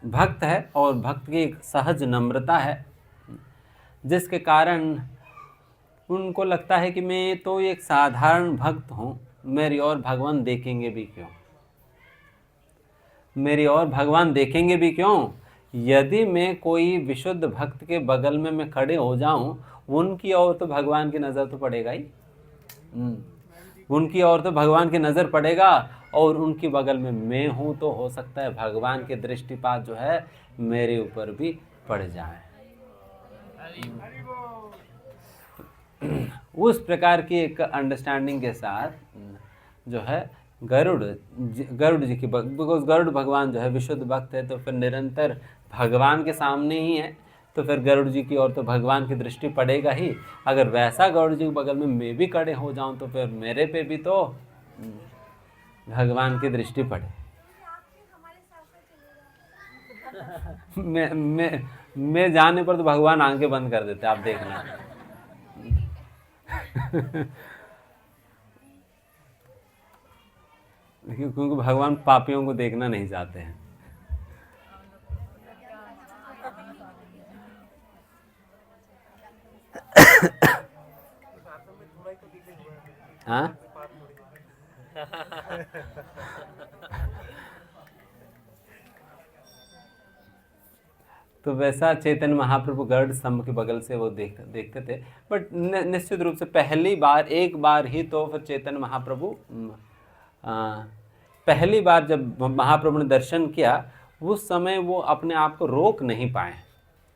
भक्त है और भक्त की एक सहज नम्रता है, जिसके कारण उनको लगता है कि मैं तो एक साधारण भक्त हूँ, मेरी और भगवान देखेंगे भी क्यों, मेरी और भगवान देखेंगे भी क्यों। यदि मैं कोई विशुद्ध भक्त के बगल में मैं खड़े हो जाऊं, उनकी ओर तो भगवान की नज़र तो पड़ेगा ही, उनकी ओर तो भगवान की नज़र पड़ेगा, और उनकी बगल में मैं हूँ तो हो सकता है भगवान के दृष्टिपात जो है मेरे ऊपर भी पड़ जाए। उस प्रकार की एक अंडरस्टैंडिंग के साथ जो है गरुड़ जी की, बिकॉज गरुड़ भगवान जो है विशुद्ध भक्त है, तो फिर निरंतर भगवान के सामने ही है, तो फिर गरुड़ जी की ओर तो भगवान की दृष्टि पड़ेगा ही। अगर वैसा गरुड़ जी के बगल में मैं भी खड़े हो जाऊं तो फिर मेरे पे भी तो भगवान की दृष्टि पड़े। मैं जाने पर तो भगवान आंखें बंद कर देते, आप देखना। क्योंकि भगवान पापियों को देखना नहीं चाहते हैं। हाँ तो वैसा चैतन्य महाप्रभु गरुड़ स्तंभ के बगल से वो देखते थे। बट निश्चित रूप से पहली बार, एक बार ही तो फिर चैतन्य महाप्रभु पहली बार जब महाप्रभु ने दर्शन किया उस समय वो अपने आप को रोक नहीं पाए,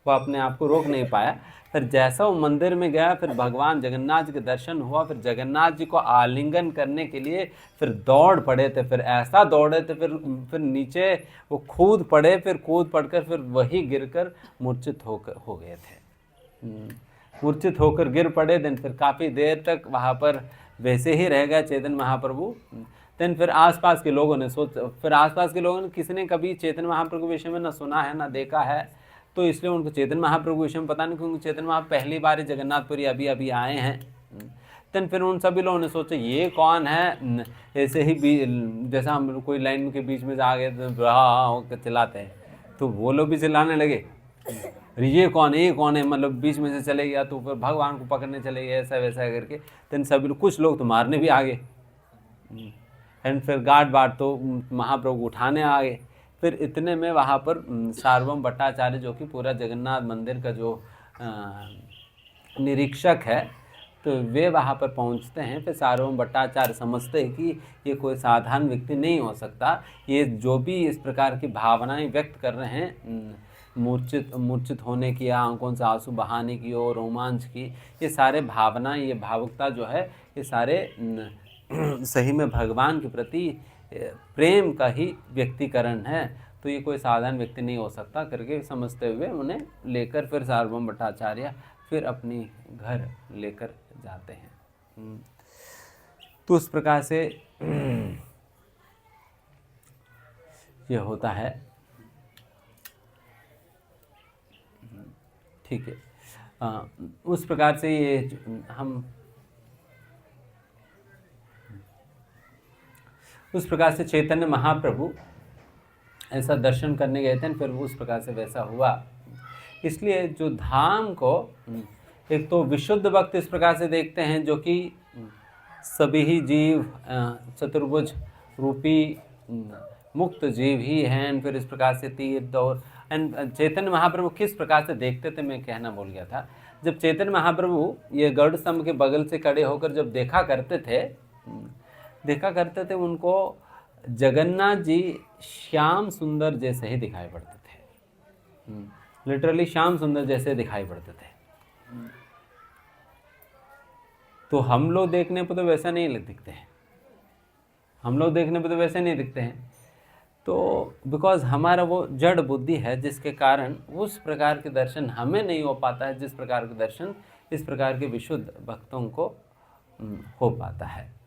वो अपने आप को रोक नहीं पाया। फिर जैसा वो मंदिर में गया, फिर भगवान जगन्नाथ जी के दर्शन हुआ, फिर जगन्नाथ जी को आलिंगन करने के लिए फिर दौड़ पड़े थे, फिर ऐसा दौड़े थे, फिर नीचे वो कूद पड़े, फिर कूद पड़कर फिर वही गिरकर मूर्छित हो गए थे। मूर्छित होकर गिर पड़े। देन फिर काफ़ी देर तक वहाँ पर वैसे ही रह गए चैतन्य महाप्रभु। देन फिर आसपास के लोगों ने किसी ने कभी चैतन्य महाप्रभु के विषय में ना सुना है ना देखा है, तो इसलिए उनको चैतन्य महाप्रभु के विषय में पता नहीं, क्योंकि चैतन्य महाप्रभु पहली बार जगन्नाथपुरी अभी आए हैं। देन फिर उन सभी लोगों ने सोचा ये कौन है, ऐसे ही जैसा हम कोई लाइन के बीच में जा गए तो हाँ चिल्लाते हैं, तो वो लोग भी चिल्लाने लगे ये कौन है, मतलब बीच में से चले गया तो फिर भगवान को पकड़ने चले गए, ऐसा वैसा करके। देन सभी लोग, कुछ लोग तो मारने भी आ गए। एंड फिर गार्ड तो महाप्रभु उठाने आ गए। फिर इतने में वहाँ पर सार्वभौम भट्टाचार्य जो कि पूरा जगन्नाथ मंदिर का जो निरीक्षक है, तो वे वहाँ पर पहुँचते हैं। फिर सार्वभौम भट्टाचार्य समझते हैं कि ये कोई साधारण व्यक्ति नहीं हो सकता, ये जो भी इस प्रकार की भावनाएं व्यक्त कर रहे हैं, मूर्छित होने की या आंखों से आंसू बहाने की और रोमांच की, ये सारे भावना, ये भावुकता जो है, ये सारे सही में भगवान के प्रति प्रेम का ही व्यक्तिकरण है, तो ये कोई साधारण व्यक्ति नहीं हो सकता करके समझते हुए उन्हें लेकर फिर सार्वभौम भट्टाचार्य फिर अपनी घर लेकर जाते हैं। तो उस प्रकार से ये होता है। ठीक है, उस प्रकार से ये हम उस प्रकार से चैतन्य महाप्रभु ऐसा दर्शन करने गए थे, फिर उस प्रकार से वैसा हुआ। इसलिए जो धाम को एक तो विशुद्ध भक्त इस प्रकार से देखते हैं, जो कि सभी ही जीव चतुर्भुज रूपी मुक्त जीव ही हैं। फिर इस प्रकार से तीर्थ और चैतन्य महाप्रभु किस प्रकार से देखते थे, मैं कहना भूल गया था। जब चैतन्य महाप्रभु ये गरुड़ स्तंभ के बगल से खड़े होकर जब देखा करते थे उनको जगन्नाथ जी श्याम सुंदर जैसे ही दिखाई पड़ते थे। लिटरली श्याम सुंदर जैसे दिखाई पड़ते थे। तो हम लोग देखने पर तो वैसा नहीं दिखते हैं, तो बिकॉज हमारा वो जड़ बुद्धि है, जिसके कारण उस प्रकार के दर्शन हमें नहीं हो पाता है जिस प्रकार के दर्शन इस प्रकार के विशुद्ध भक्तों को हो पाता है।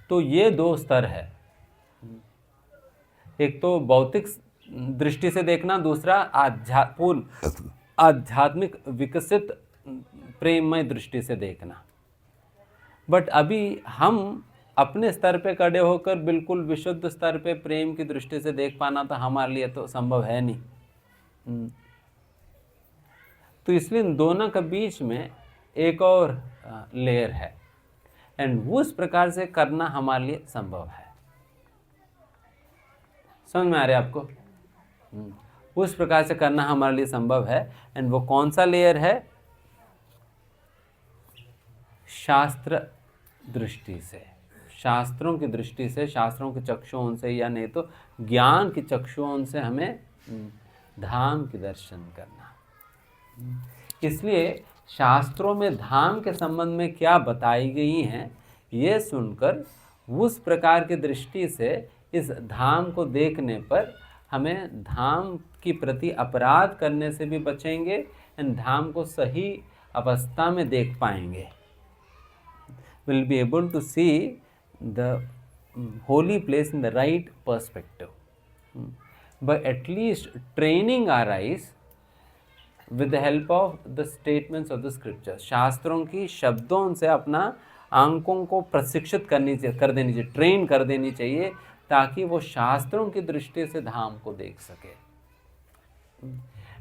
तो ये दो स्तर है, एक तो भौतिक दृष्टि से देखना, दूसरा आध्यात्मिक विकसित प्रेममय दृष्टि से देखना। बट अभी हम अपने स्तर पे खड़े होकर बिल्कुल विशुद्ध स्तर पे प्रेम की दृष्टि से देख पाना तो हमारे लिए तो संभव है नहीं। तो इसलिए इन दोनों के बीच में एक और लेयर है, एंड उस प्रकार से करना हमारे लिए संभव है। समझ में आ रहा है आपको? उस प्रकार से करना हमारे लिए संभव है। एंड वो कौन सा लेयर है? शास्त्र दृष्टि से, शास्त्रों की दृष्टि से, शास्त्रों के चक्षुओं से, या नहीं तो ज्ञान की चक्षुओं से हमें धाम के दर्शन करना। इसलिए शास्त्रों में धाम के संबंध में क्या बताई गई हैं, ये सुनकर उस प्रकार की दृष्टि से इस धाम को देखने पर हमें धाम की प्रति अपराध करने से भी बचेंगे एंड धाम को सही अवस्था में देख पाएंगे. Will be able to see the holy place in the right perspective. But at least training our eyes with the help of the statements of the scriptures. शास्त्रों की शब्दों से अपना आंखों को प्रशिक्षित कर देनी चाहिए, ट्रेन कर देनी चाहिए, ताकि वो शास्त्रों की दृष्टि से धाम को देख सके.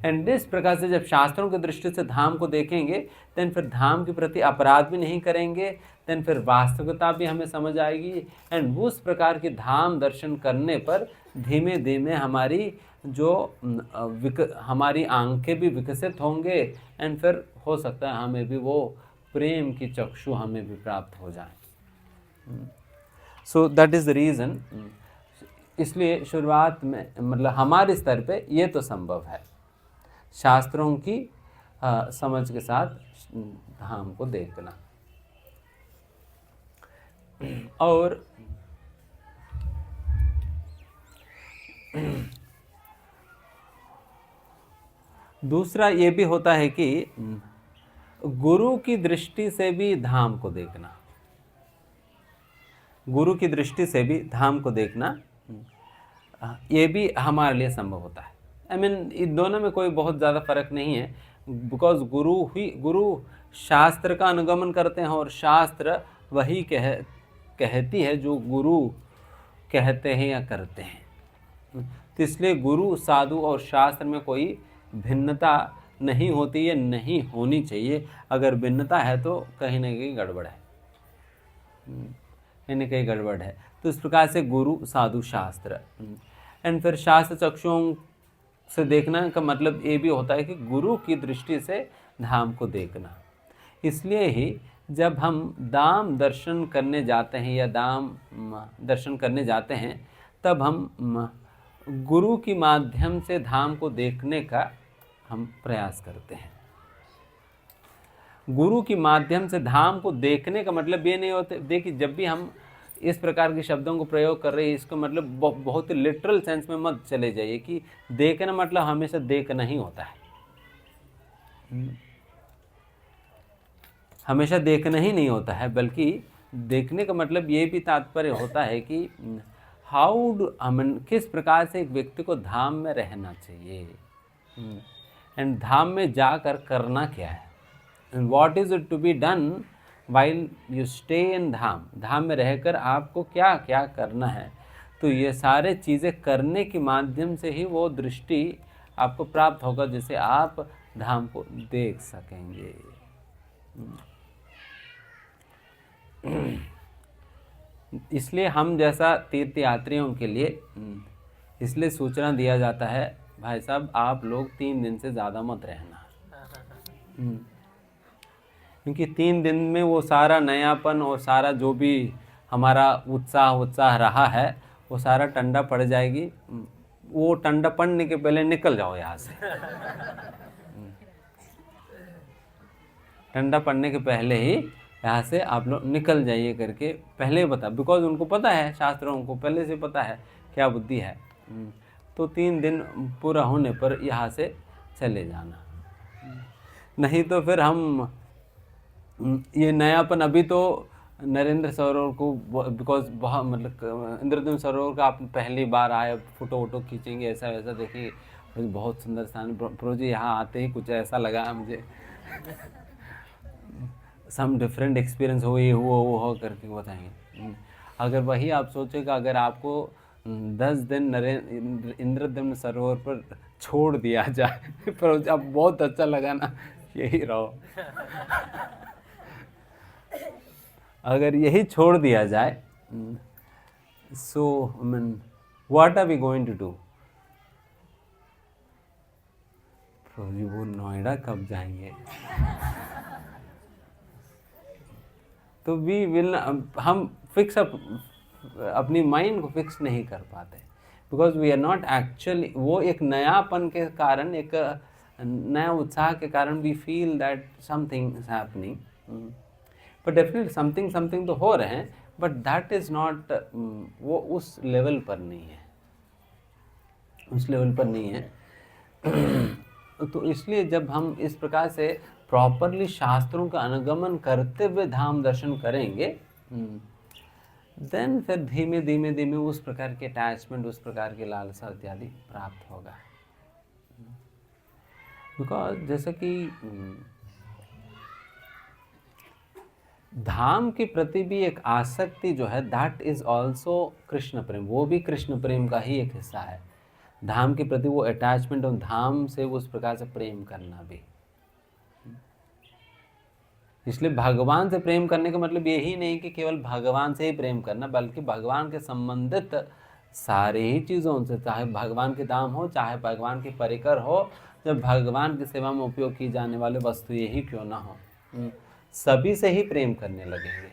एंड इस प्रकार से जब शास्त्रों की दृष्टि से धाम को देखेंगे, देन फिर धाम के प्रति अपराध भी नहीं करेंगे, देन फिर वास्तविकता भी हमें समझ आएगी. एंड उस प्रकार की धाम दर्शन करने पर धीमे धीमे हमारी हमारी आंखें भी विकसित होंगे एंड फिर हो सकता है हमें भी वो प्रेम की चक्षु हमें भी प्राप्त हो जाए. So that is the reason. इसलिए शुरुआत में मतलब हमारे स्तर पे ये तो संभव है शास्त्रों की समझ के साथ धाम को देखना. और दूसरा ये भी होता है कि गुरु की दृष्टि से भी धाम को देखना. गुरु की दृष्टि से भी धाम को देखना ये भी हमारे लिए संभव होता है. आई मीन इन दोनों में कोई बहुत ज़्यादा फर्क नहीं है, बिकॉज गुरु शास्त्र का अनुगमन करते हैं और शास्त्र वही कहती है जो गुरु कहते हैं या करते हैं. तो इसलिए गुरु साधु और शास्त्र में कोई भिन्नता नहीं होती है, नहीं होनी चाहिए. अगर भिन्नता है तो कहीं ना कहीं गड़बड़ है, कहीं ना कहीं गड़बड़ है. तो इस प्रकार से गुरु साधु शास्त्र एंड फिर शास्त्र चक्षुओं से देखना का मतलब ये भी होता है कि गुरु की दृष्टि से धाम को देखना. इसलिए ही जब हम धाम दर्शन करने जाते हैं या धाम दर्शन करने जाते हैं, तब हम गुरु के माध्यम से धाम को देखने का हम प्रयास करते हैं. गुरु के माध्यम से धाम को देखने का मतलब ये नहीं होता. देखिए, जब भी हम इस प्रकार के शब्दों को प्रयोग कर रहे हैं, इसको मतलब बहुत ही लिटरल सेंस में मत चले जाइए कि देखना मतलब हमेशा देखना ही होता है. हमेशा देखना ही नहीं होता है, बल्कि देखने का मतलब ये भी तात्पर्य होता है कि किस प्रकार से एक व्यक्ति को धाम में रहना चाहिए एंड धाम में जाकर करना क्या है, and what is it to be done while you stay in dham. धाम में रहकर आपको क्या क्या करना है. तो ये सारे चीज़ें करने के माध्यम से ही वो दृष्टि आपको प्राप्त होगा, जिससे आप धाम को देख सकेंगे. इसलिए हम जैसा तीर्थयात्रियों के लिए इसलिए सूचना दिया जाता है, भाई साहब आप लोग 3 दिन से ज़्यादा मत रहना, क्योंकि 3 दिन में वो सारा नयापन और सारा जो भी हमारा उत्साह रहा है वो सारा टंडा पड़ जाएगी. वो टंडा पड़ने के पहले निकल जाओ यहाँ से. ठंडा पड़ने के पहले ही यहाँ से आप लोग निकल जाइए करके पहले बता, बिकॉज उनको पता है, शास्त्रों को पहले से पता है क्या बुद्धि है. तो 3 दिन पूरा होने पर यहाँ से चले जाना. नहीं तो फिर हम ये नयापन अभी तो नरेंद्र सरोवर को, बिकॉज बहुत मतलब इंद्रद्युम्न सरोवर का आप पहली बार आए, फ़ोटो खींचेंगे, ऐसा वैसा देखेंगे, बहुत सुंदर स्थान. प्रो जी यहाँ आते ही कुछ ऐसा लगा मुझे सम डिफरेंट एक्सपीरियंस हो, ये हुआ वो हो करके बताएंगे. अगर वही आप सोचेगा, अगर आपको 10 दिन इंद्रद्युम्न सरोवर पर छोड़ दिया जाए पर अब बहुत अच्छा लगा ना, यही रहो. अगर यही छोड़ दिया जाए, so I mean what are we going to do. प्रभु वो नोएडा कब जाएंगे. तो वी विल, हम फिक्स अपनी माइंड को फिक्स नहीं कर पाते, because we are not actually, वो एक नयापन के कारण, एक नया उत्साह के कारण we feel that something is happening. But definitely something तो हो रहे हैं, बट दैट इज़ नॉट, वो उस लेवल पर नहीं है, उस लेवल पर नहीं है। तो इसलिए जब हम इस प्रकार से प्रॉपरली शास्त्रों का अनुगमन करते हुए धाम दर्शन करेंगे, देन फिर धीमे धीमे धीमे उस प्रकार के अटैचमेंट, उस प्रकार के लालसा इत्यादि प्राप्त होगा। बिकॉज जैसे कि धाम के प्रति भी एक आसक्ति जो है, दैट इज ऑल्सो कृष्ण प्रेम, वो भी कृष्ण प्रेम का ही एक हिस्सा है। धाम के प्रति वो अटैचमेंट और धाम से उस प्रकार से प्रेम करना भी। इसलिए भगवान से प्रेम करने का मतलब यही नहीं कि केवल भगवान से ही प्रेम करना, बल्कि भगवान के संबंधित सारे ही चीज़ों से, चाहे भगवान के दाम हो, चाहे भगवान के परिकर हो, जब भगवान की सेवा में उपयोग की जाने वाले वस्तु यही क्यों ना हो, सभी से ही प्रेम करने लगेंगे।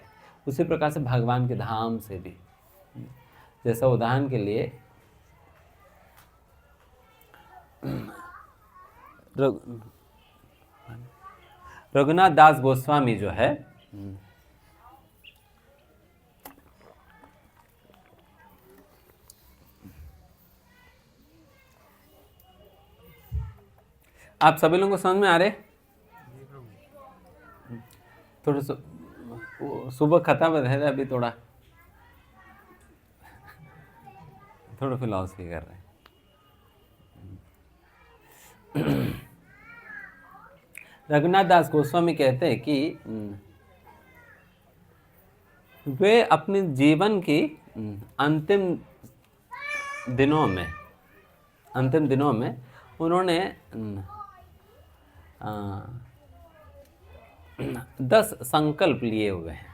उसी प्रकार से भगवान के धाम से भी। जैसा उदाहरण के लिए रघुनाथ दास गोस्वामी जो है, आप सभी लोगों को समझ में आ रहे? थोड़ा सुबह खत्म है, अभी थोड़ा फिलॉसफी कर रहे हैं। रघुनाथ दास गोस्वामी कहते हैं कि वे अपने जीवन की अंतिम दिनों में उन्होंने 10 संकल्प लिए हुए हैं।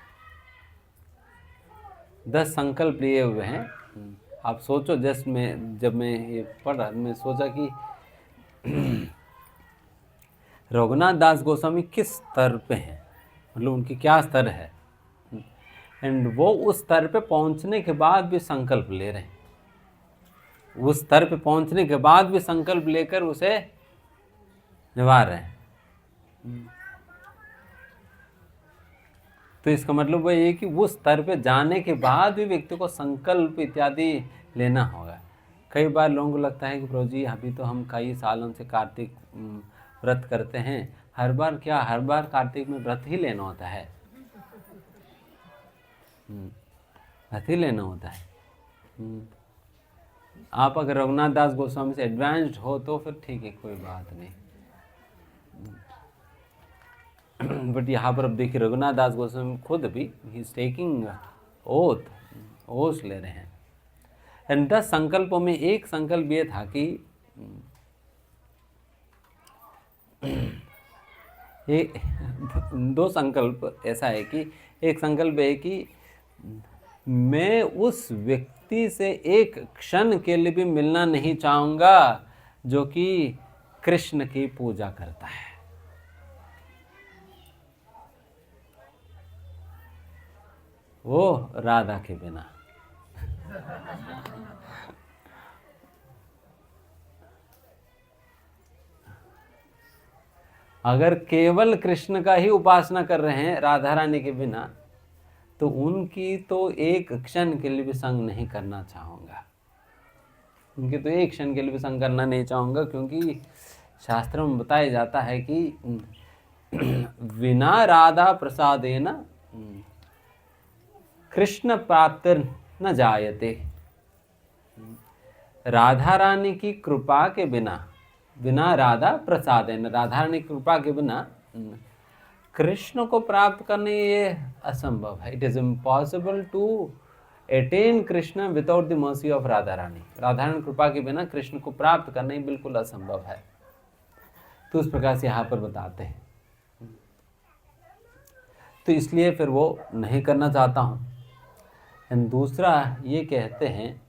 10 संकल्प लिए हुए हैं। आप सोचो, जब मैं ये पढ़ा, मैं सोचा कि रघुनाथ दास गोस्वामी किस स्तर पे हैं, मतलब उनकी क्या स्तर है, एंड वो उस स्तर पे पहुंचने के बाद भी संकल्प ले रहे हैं। उस स्तर पे पहुंचने के बाद भी संकल्प लेकर उसे निभा रहे हैं। तो इसका मतलब वो ये कि उस स्तर पे जाने के बाद भी व्यक्ति को संकल्प इत्यादि लेना होगा। कई बार लोगों को लगता है कि प्रभु जी, अभी तो हम कई सालों से कार्तिक व्रत करते हैं, हर बार कार्तिक में व्रत ही लेना होता है। व्रत ही लेना होता है। आप अगर रघुनाथ दास गोस्वामी से एडवांस्ड हो तो फिर ठीक है, कोई बात नहीं। बट यहाँ पर अब देखिए, रघुनाथ दास गोस्वामी खुद भी ही इज टेकिंग ओथ ले रहे हैं। एंड 10 संकल्पों में एक संकल्प ये था कि ये 2 संकल्प ऐसा है कि एक संकल्प है कि मैं उस व्यक्ति से एक क्षण के लिए भी मिलना नहीं चाहूँगा जो कि कृष्ण की पूजा करता है। वो राधा के बिना। अगर केवल कृष्ण का ही उपासना कर रहे हैं राधा रानी के बिना, तो उनकी तो एक क्षण के लिए भी संग नहीं करना चाहूँगा। उनके तो एक क्षण के लिए भी संग करना नहीं चाहूँगा, क्योंकि शास्त्रों में बताया जाता है कि बिना राधा प्रसादेन कृष्ण प्राप्ति न जायते। राधा रानी की कृपा के बिना राधा प्रसादेन, राधा रानी की कृपा के बिना कृष्ण को प्राप्त करने ये असंभव है। It is impossible to attain Krishna without the mercy of Radha Rani. Radha Rani कृपा के बिना कृष्ण को प्राप्त करना ही बिल्कुल असंभव है। तो उस प्रकार से यहाँ पर बताते हैं। तो इसलिए फिर वो नहीं करना चाहता हूँ। एंड दूसरा ये कहते हैं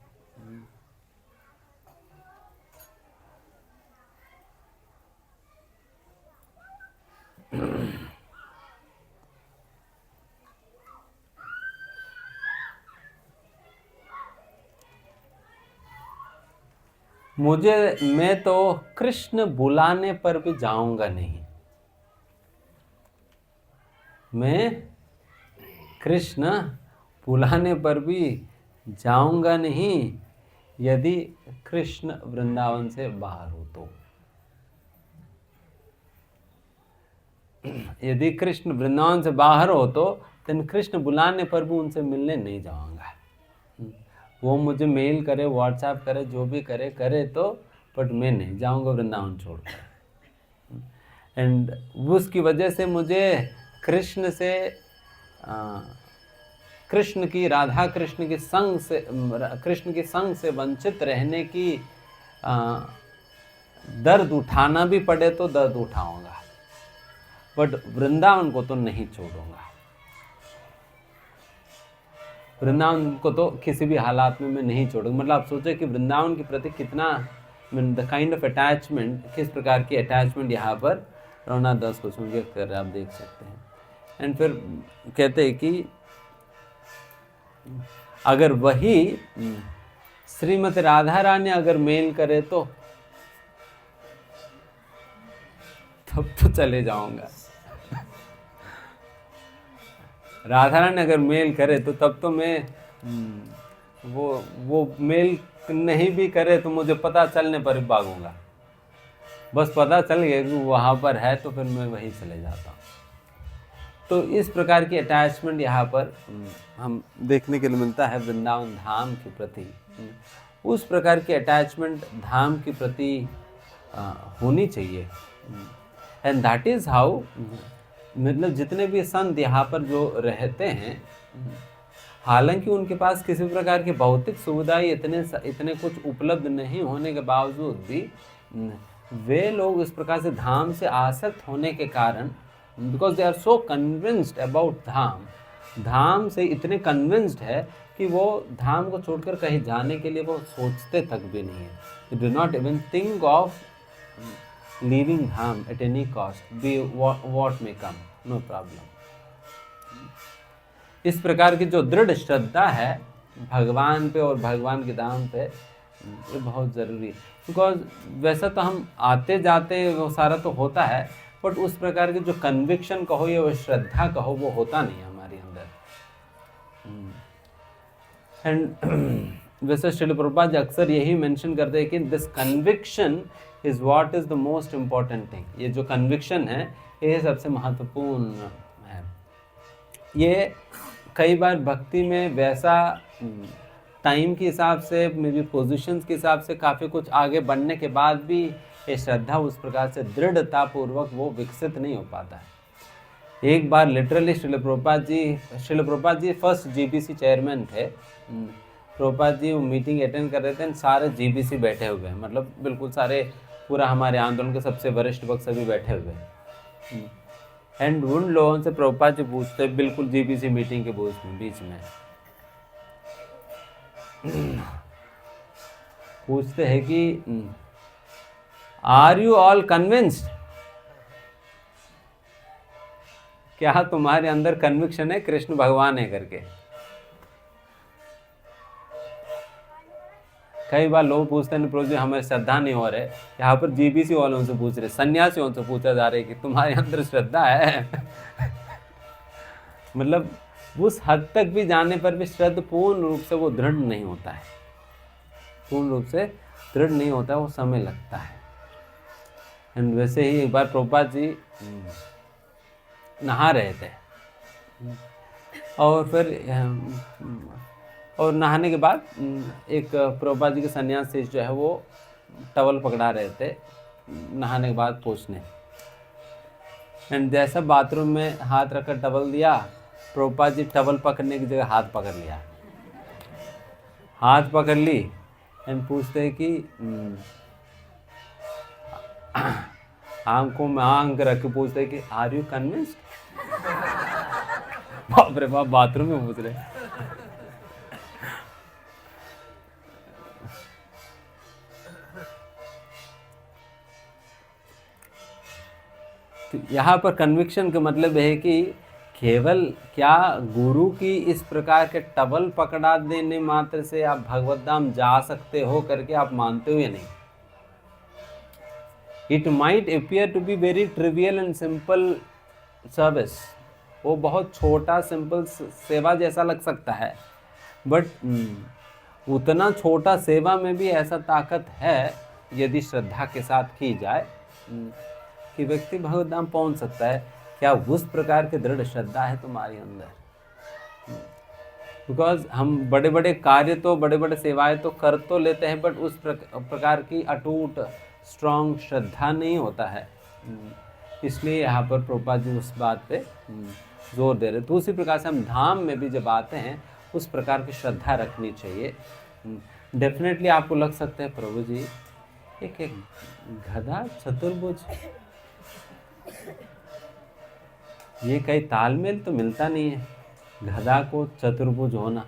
मैं तो कृष्ण बुलाने पर भी जाऊंगा नहीं। मैं कृष्ण बुलाने पर भी जाऊंगा नहीं, यदि कृष्ण वृंदावन से बाहर हो तो, यदि कृष्ण वृंदावन से बाहर हो तो then कृष्ण बुलाने पर भी उनसे मिलने नहीं जाऊंगा। वो मुझे मेल करे, व्हाट्सएप करे, जो भी करे करे तो, बट मैं नहीं जाऊंगा वृंदावन छोड़कर। एंड उसकी वजह से मुझे कृष्ण से कृष्ण की, राधा कृष्ण के संग से, कृष्ण के संग से वंचित रहने की दर्द उठाना भी पड़े तो दर्द उठाऊंगा, बट वृंदावन को तो नहीं छोड़ूंगा। वृंदावन को तो किसी भी हालात में मैं नहीं छोड़ूंगा। मतलब आप सोचे कि वृंदावन के प्रति कितना, द काइंड ऑफ अटैचमेंट, किस प्रकार की अटैचमेंट यहाँ पर रघुनाथ दास गोस्वामी कर आप देख सकते हैं। एंड फिर कहते हैं कि अगर वही श्रीमती राधा रानी अगर मेल करे तो तब तो चले जाऊंगा। राधा रानी अगर मेल करे तो तब तो मैं, वो मेल नहीं भी करे तो मुझे पता चलने पर भागूंगा। बस पता चल गया कि वहाँ पर है तो फिर मैं वहीं चले जाता हूँ। तो इस प्रकार की अटैचमेंट यहाँ पर हम देखने के लिए मिलता है वृंदावन धाम के प्रति। उस प्रकार की अटैचमेंट धाम के प्रति होनी चाहिए। एंड दैट इज़ हाउ, मतलब जितने भी संत यहाँ पर जो रहते हैं, हालांकि उनके पास किसी प्रकार की भौतिक सुविधाएं इतने कुछ उपलब्ध नहीं होने के बावजूद भी वे लोग इस प्रकार से धाम से आसक्त होने के कारण, because they are so convinced about धाम से इतने कन्विंस्ड है कि वो धाम को छोड़कर कहीं जाने के लिए वो सोचते तक भी नहीं है। They do not even think of leaving Dham at any cost, be what may come, no problem. इस प्रकार की जो दृढ़ श्रद्धा है भगवान पे और भगवान के धाम पे, ये बहुत ज़रूरी है। बिकॉज वैसा तो हम आते जाते वो सारा तो होता है, बट उस प्रकार की जो कन्विक्शन कहो या वो श्रद्धा कहो वो होता नहीं है हमारे अंदर। एंड वैसे श्रील प्रभुपाद जी अक्सर यही मेंशन करते हैं कि this conviction is what is the most important thing. ये जो कन्विक्शन है ये सबसे महत्वपूर्ण है। ये कई बार भक्ति में वैसा टाइम के हिसाब से, मे बी पोजिशंस के हिसाब से काफ़ी कुछ आगे बढ़ने के बाद भी ये श्रद्धा उस प्रकार से दृढ़ता पूर्वक वो विकसित नहीं हो पाता है। एक बार literally Srila Prabhupada ji first GBC chairman थे। प्रभुपाद जी वो मीटिंग अटेंड कर रहे थे, सारे जीबीसी बैठे हुए हैं, मतलब बिल्कुल सारे, पूरा हमारे आंदोलन के सबसे वरिष्ठ वक्त सभी बैठे हुए हैं। एंड उन लोगों से प्रभुपाद जी पूछते, बिल्कुल जीबीसी मीटिंग के बीच में पूछते हैं कि आर यू ऑल कन्विंस्ड, क्या तुम्हारे अंदर कन्विक्शन है कृष्ण भगवान है करके। कई बार लोग पूछते हैं प्रभु जी हमें श्रद्धा नहीं हो रहे। यहाँ पर जीबीसी वालों से पूछ रहे, सन्यासियों से पूछा जा रहा है कि तुम्हारे अंदर श्रद्धा है। मतलब उस हद तक भी जाने पर भी श्रद्धा पूर्ण रूप से वो दृढ़ नहीं होता है, पूर्ण रूप से दृढ़ नहीं होता है, वो समय लगता है। एंड वैसे ही एक बार प्रभुपाद जी नहा रहे थे और फिर नहाने के बाद एक प्रभुपाद जी के सन्यास शिष्य जो है वो टवल पकड़ा रहे थे नहाने के बाद पोंछने। एंड जैसा बाथरूम में हाथ रखकर टवल दिया, प्रभुपाद जी टवल पकड़ने की जगह हाथ पकड़ लिया, हाथ पकड़ ली। एंड पूछते हैं कि आंखों में आंख रख के पूछते हैं कि आर यू कन्विंस्ड। बाप रे बाप, बाथरूम में पूछ रहे। तो यहाँ पर कन्विक्शन का मतलब है कि केवल क्या गुरु की इस प्रकार के टवल पकड़ा देने मात्र से आप भगवत धाम जा सकते हो करके आप मानते हो या नहीं। It might appear to be very trivial and simple service, वो बहुत छोटा सिंपल सेवा जैसा लग सकता है, बट उतना छोटा सेवा में भी ऐसा ताकत है यदि श्रद्धा के साथ की जाए कि व्यक्ति भगवत धाम पहुंच सकता है। क्या उस प्रकार की दृढ़ श्रद्धा है तुम्हारे अंदर? बिकॉज हम बड़े बड़े कार्य तो, बड़े बड़े सेवाएं तो कर तो लेते हैं, बट उस प्रकार की अटूट स्ट्रांग श्रद्धा नहीं होता है। इसलिए यहाँ पर प्रभुपाद जी उस बात पे जोर दे रहे। तो उसी प्रकार से हम धाम में भी जब आते हैं उस प्रकार की श्रद्धा रखनी चाहिए। डेफिनेटली आपको लग सकता है प्रभु जी एक गधा चतुर्भुज, ये कहीं तालमेल तो मिलता नहीं है, गधा को चतुर्भुज होना।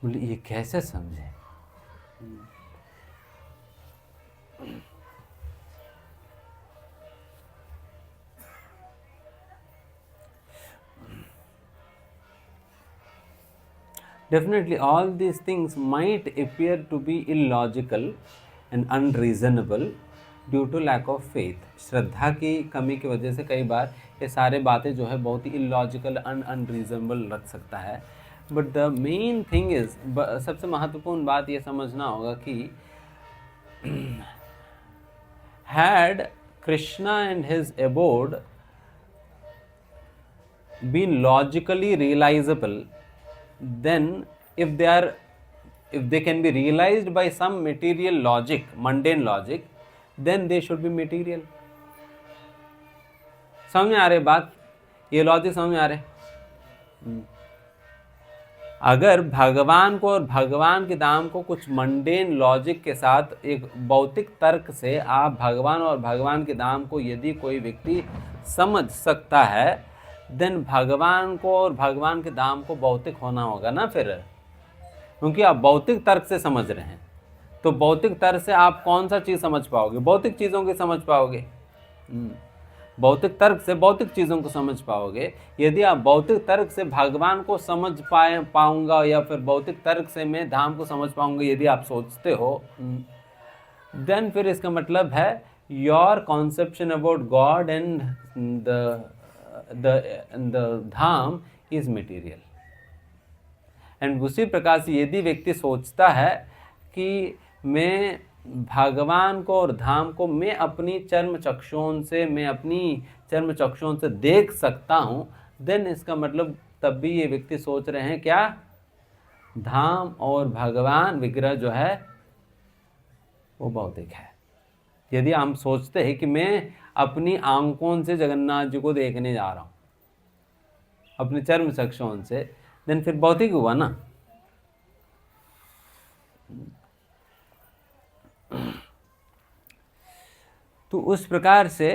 बोले ये कैसे समझे? Definitely all these things might appear to be illogical and unreasonable due to lack of faith. श्रद्धा की कमी की वजह से कई बार ये सारे बातें जो है बहुत ही illogical and unreasonable लग सकता है। But the main thing is, सबसे महत्वपूर्ण बात ये समझना होगा कि had Krishna and his abode been logically realizable, then if they can be realized by some material logic, mundane logic, then they should be material. समझ में आ रही बात? ये लॉजिक समझ में आ रहे? अगर भगवान को और भगवान के धाम को कुछ मंडेन लॉजिक के साथ एक भौतिक तर्क से आप भगवान और भगवान के धाम को यदि कोई व्यक्ति समझ सकता है, देन भगवान को और भगवान के धाम को भौतिक होना होगा ना फिर, क्योंकि आप भौतिक तर्क से समझ रहे हैं। तो भौतिक तर्क से आप कौन सा चीज़ समझ पाओगे? भौतिक चीज़ों की समझ पाओगे। भौतिक तर्क से भौतिक चीज़ों को समझ पाओगे। यदि आप भौतिक तर्क से भगवान को समझ पाऊंगा या फिर भौतिक तर्क से मैं धाम को समझ पाऊंगा यदि आप सोचते हो, देन फिर इसका मतलब है your conception about God and the Dham is material. And उसी प्रकार से यदि व्यक्ति सोचता है कि मैं भगवान को और धाम को मैं अपनी चर्म चक्षुओं से देख सकता हूँ, देन इसका मतलब तब भी ये व्यक्ति सोच रहे हैं क्या? धाम और भगवान विग्रह जो है वो भौतिक है। यदि हम सोचते हैं कि मैं अपनी आंखों से जगन्नाथ जी को देखने जा रहा हूँ अपनी चर्म चक्षुओं से, देन फिर भौतिक हुआ ना। तो उस प्रकार से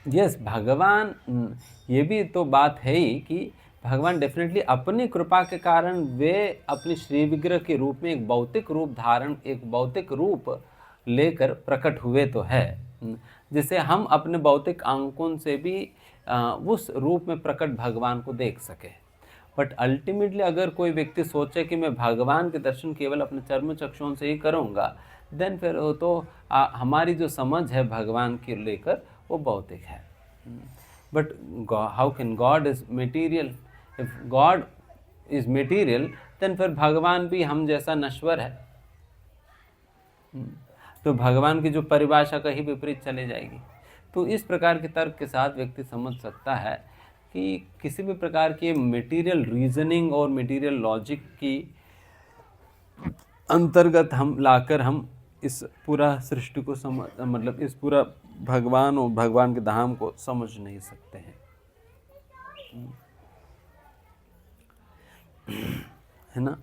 यस, भगवान, ये भी तो बात है ही कि भगवान डेफिनेटली अपनी कृपा के कारण वे अपनी श्री विग्रह के रूप में एक भौतिक रूप लेकर प्रकट हुए तो है, जिसे हम अपने भौतिक आंकों से भी उस रूप में प्रकट भगवान को देख सके। बट अल्टीमेटली अगर कोई व्यक्ति सोचे कि मैं भगवान के दर्शन केवल अपने चर्म चक्षुओं से ही करूँगा, देन फिर वो तो हमारी जो समझ है भगवान के लेकर वो भौतिक है। But how can God is material? If God is material, then फिर भगवान भी हम जैसा नश्वर है। तो भगवान की जो परिभाषा कहीं विपरीत चली जाएगी। तो इस प्रकार के तर्क के साथ व्यक्ति समझ सकता है कि किसी भी प्रकार की मटेरियल रीजनिंग और मटेरियल लॉजिक की अंतर्गत हम लाकर हम इस पूरा सृष्टि को मतलब इस पूरा भगवान और भगवान के धाम को समझ नहीं सकते हैं, है ना।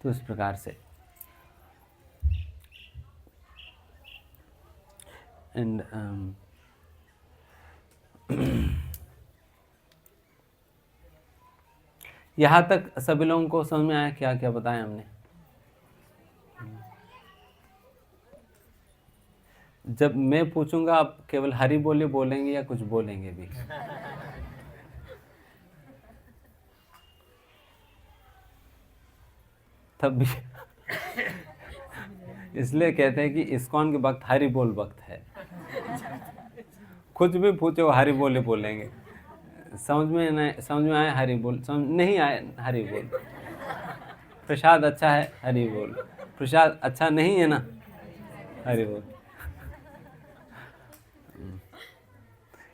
तो इस प्रकार से एंड यहाँ तक सभी लोगों को समझ में आया क्या क्या बताया हमने? जब मैं पूछूंगा आप केवल हरि बोले बोलेंगे या कुछ बोलेंगे भी? तब भी इसलिए कहते हैं कि इस्कॉन के वक्त हरि बोल वक्त है। कुछ भी पूछो हरि बोले बोलेंगे। समझ में आया हरि बोल, समझ नहीं आया हरि बोल। प्रसाद अच्छा है हरि बोल, प्रसाद अच्छा नहीं है ना हरि बोल।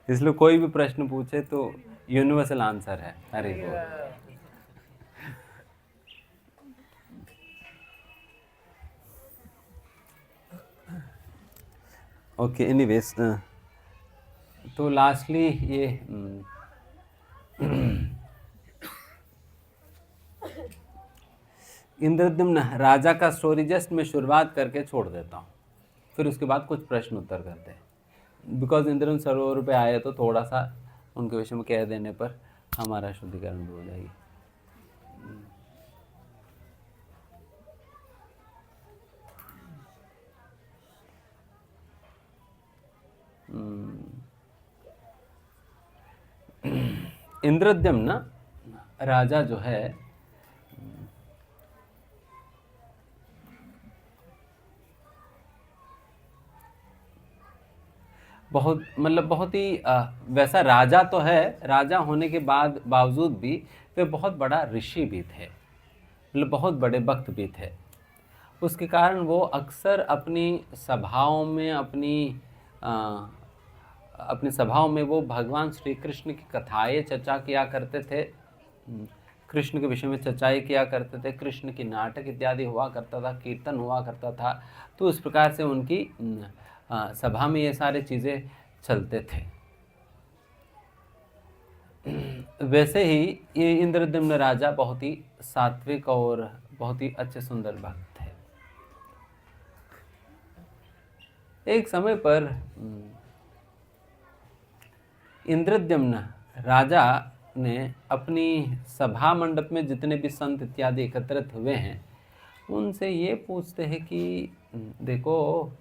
इसलिए कोई भी प्रश्न पूछे तो यूनिवर्सल आंसर है हरि बोल। ओके, एनीवेज, तो लास्टली ये इंद्रद्युम्न राजा का स्टोरी जस्ट मैं शुरुआत करके छोड़ देता हूँ, फिर उसके बाद कुछ प्रश्न उत्तर करते हैं। बिकॉज इंद्रद्युम्न सरोवर पे आए तो थोड़ा सा उनके विषय में कह देने पर हमारा शुद्धिकरण भी हो जाएगी। इंद्रद्युम्न राजा जो है बहुत ही वैसा राजा तो है, राजा होने के बावजूद भी वे बहुत बड़ा ऋषि भी थे, बहुत बड़े भक्त भी थे। उसके कारण वो अक्सर अपनी सभाओं में वो भगवान श्री कृष्ण की कथाएं चर्चा किया करते थे, कृष्ण के विषय में चर्चाएं किया करते थे, कृष्ण की नाटक इत्यादि हुआ करता था, कीर्तन हुआ करता था। तो उस प्रकार से उनकी सभा में ये सारे चीज़ें चलते थे। वैसे ही ये इंद्रद्युम्न राजा बहुत ही सात्विक और बहुत ही अच्छे सुंदर भक्त थे। एक समय पर इंद्रद्युम्न राजा ने अपनी सभा मंडप में जितने भी संत इत्यादि एकत्रित हुए हैं उनसे ये पूछते हैं कि देखो,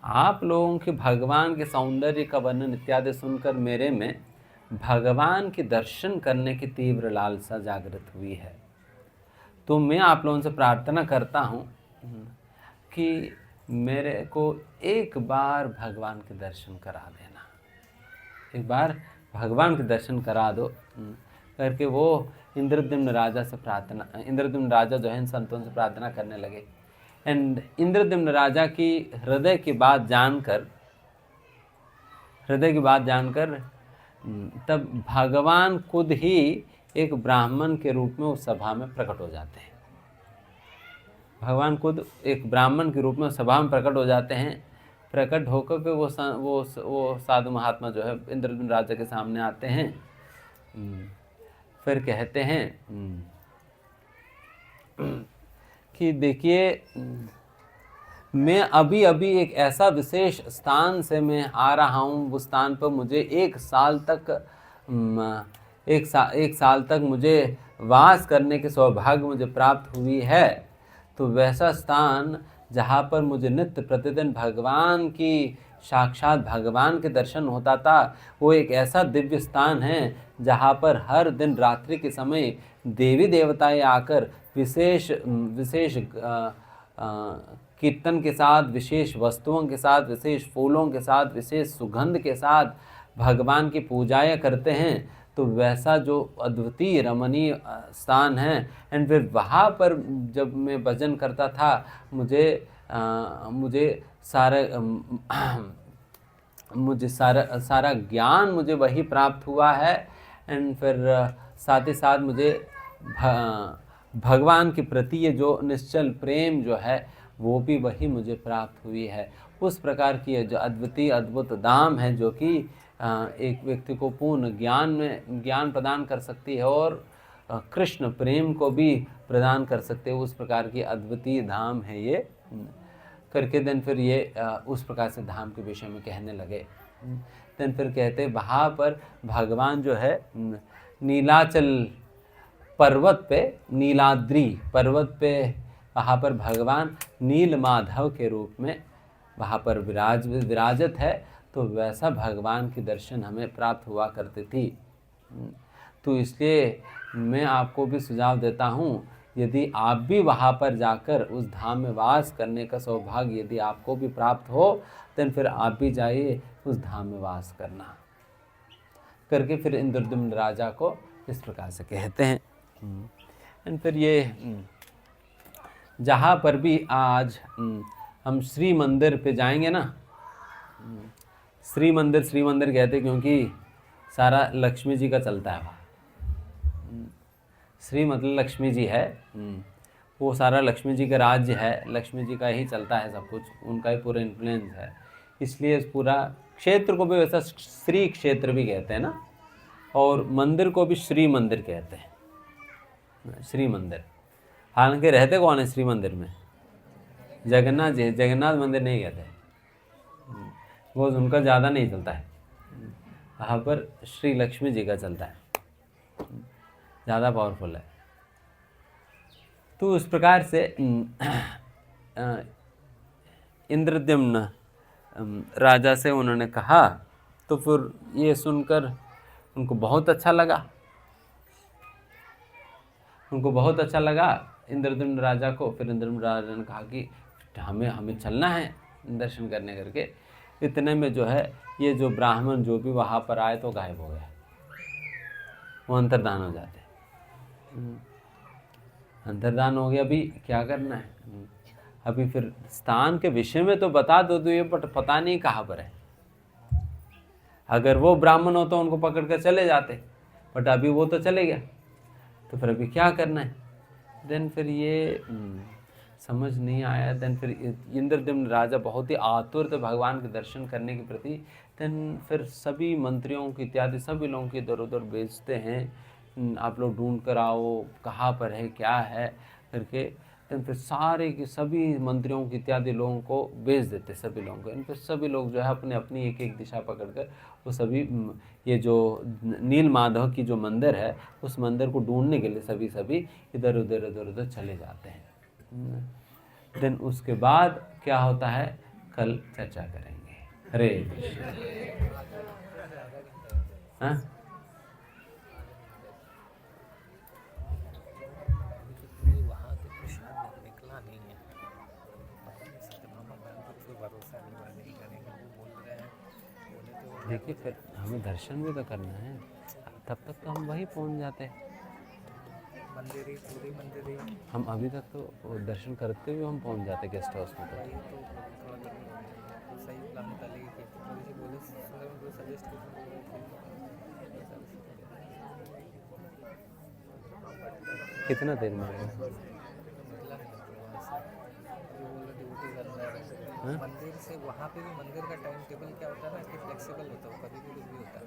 आप लोगों के भगवान के सौंदर्य का वर्णन इत्यादि सुनकर मेरे में भगवान के दर्शन करने की तीव्र लालसा जागृत हुई है। तो मैं आप लोगों से प्रार्थना करता हूँ कि मेरे को एक बार भगवान के दर्शन करा देना, एक बार भगवान के दर्शन करा दो करके वो इंद्रद्युम्न राजा जो है इन संतों से प्रार्थना करने लगे। एंड इंद्रद्युम्न राजा की हृदय की बात जानकर तब भगवान खुद ही एक ब्राह्मण के रूप में उस सभा में प्रकट हो जाते हैं। भगवान खुद एक ब्राह्मण के रूप में सभा में प्रकट हो जाते हैं। प्रकट होकर के वो साधु महात्मा जो है इंद्रद्युम्न राजा के सामने आते हैं, फिर कहते हैं कि देखिए, मैं अभी एक ऐसा विशेष स्थान से मैं आ रहा हूँ, उस स्थान पर मुझे एक साल तक मुझे वास करने के सौभाग्य मुझे प्राप्त हुई है। तो वैसा स्थान जहाँ पर मुझे नित्य प्रतिदिन साक्षात भगवान के दर्शन होता था, वो एक ऐसा दिव्य स्थान है जहाँ पर हर दिन रात्रि के समय देवी देवताएं आकर विशेष कीर्तन के साथ, विशेष वस्तुओं के साथ, विशेष फूलों के साथ, विशेष सुगंध के साथ भगवान की पूजाएं करते हैं। तो वैसा जो अद्वितीय रमणीय स्थान है। एंड फिर वहाँ पर जब मैं भजन करता था मुझे सारा ज्ञान मुझे वही प्राप्त हुआ है। एंड फिर साथ ही साथ मुझे भगवान के प्रति ये जो निश्चल प्रेम जो है वो भी वही मुझे प्राप्त हुई है। उस प्रकार की जो अद्भुत धाम है जो कि एक व्यक्ति को पूर्ण ज्ञान प्रदान कर सकती है और कृष्ण प्रेम को भी प्रदान कर सकते हैं। उस प्रकार की अद्वितीय धाम है ये करके देन फिर ये उस प्रकार से धाम के विषय में कहने लगे। देन फिर कहते वहाँ पर भगवान जो है नीलाचल पर्वत पे, नीलाद्री पर्वत पे वहाँ पर भगवान नील माधव के रूप में वहाँ पर विराजित है। तो वैसा भगवान के दर्शन हमें प्राप्त हुआ करती थी। तो इसलिए मैं आपको भी सुझाव देता हूँ, यदि आप भी वहाँ पर जाकर उस धाम में वास करने का सौभाग्य यदि आपको भी प्राप्त हो, तो फिर आप भी जाइए उस धाम में वास करना करके फिर इंद्रद्युम्न राजा को इस प्रकार से कहते हैं। एंड फिर ये जहाँ पर भी आज हम श्री मंदिर पे जाएंगे ना, श्री मंदिर कहते हैं क्योंकि सारा लक्ष्मी जी का चलता है वहाँ। श्री मतलब लक्ष्मी जी है, वो सारा लक्ष्मी जी का राज्य है, लक्ष्मी जी का ही चलता है सब कुछ, उनका ही पूरा इन्फ्लुएंस है। इसलिए इस पूरा क्षेत्र को भी वैसा श्री क्षेत्र भी कहते हैं ना, और मंदिर को भी श्री मंदिर कहते हैं, श्री मंदिर। हालांकि रहते कौन है श्री मंदिर में? जगन्नाथ जी। जगन्नाथ मंदिर नहीं कहते, वो उनका ज़्यादा नहीं चलता है, वहाँ पर श्री लक्ष्मी जी का चलता है, ज़्यादा पावरफुल है। तो उस प्रकार से इंद्रद्युम्न राजा से उन्होंने कहा, तो फिर ये सुनकर उनको बहुत अच्छा लगा, इंद्रद्युम्न राजा को। फिर इंद्रद्युम्न राजा ने कहा कि हमें चलना है दर्शन करने करके। इतने में जो है ये जो ब्राह्मण जो भी वहाँ पर आए तो गायब हो गए, वो अंतर्धान हो जाते। अंतर्धान हो गया, अभी क्या करना है? अभी फिर स्थान के विषय में तो बता दो तो ये पता नहीं कहाँ पर है। अगर वो ब्राह्मण हो तो उनको पकड़ कर चले जाते, बट अभी वो तो चले गया, तो फिर अभी क्या करना है? देन फिर ये समझ नहीं आया। देन फिर इंद्रद्युम्न राजा बहुत ही आतुर थे भगवान के दर्शन करने के प्रति। देन फिर सभी मंत्रियों की इत्यादि सभी लोगों की इधर उधर भेजते हैं, आप लोग ढूंढ कर आओ कहाँ पर है क्या है करके। देन फिर सारे के सभी मंत्रियों की इत्यादि लोगों को भेज देते, सभी लोगों को। फिर सभी लोग जो है अपने अपनी एक एक दिशा पकड़कर वो सभी ये जो नील माधव की जो मंदिर है उस मंदिर को ढूंढने के लिए सभी इधर उधर चले जाते हैं। देन उसके बाद क्या होता है कल चर्चा करेंगे। हरे कृष्ण। देखिए फिर हमें दर्शन भी तो करना है, तब तक तो हम वहीं पहुंच जाते हैं। मंदिर हम अभी तक तो दर्शन करते हुए हम पहुंच जाते गेस्ट हाउस में। कितना देर में आएगा? मंदिर से वहाँ पे भी मंदिर का टाइम टेबल क्या होता है ना कि फ्लेक्सिबल होता है, कभी भी कुछ भी होता है।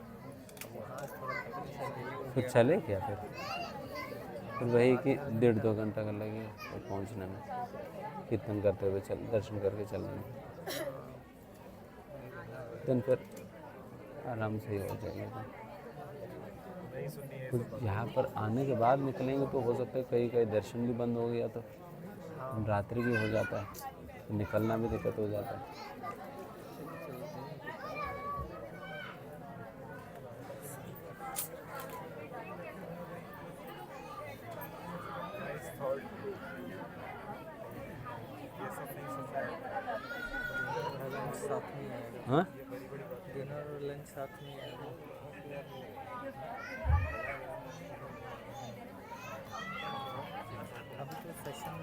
वहाँ थोड़ा फिर चले क्या? फिर वही कि 1.5-2 घंटा का लगे और पहुँचने में, कीर्तन करते हुए दर्शन करके चलेंगे। दिन फिर आराम से ही हो जाएगा। कुछ यहाँ पर आने के बाद निकलेंगे तो हो सकता है कहीं दर्शन भी बंद हो गया तो रात्रि भी हो जाता है, तो निकलना भी दिक्कत हो जाता है। हाँ, डिनर और लंच साथ में आएगा। अभी तो सेशन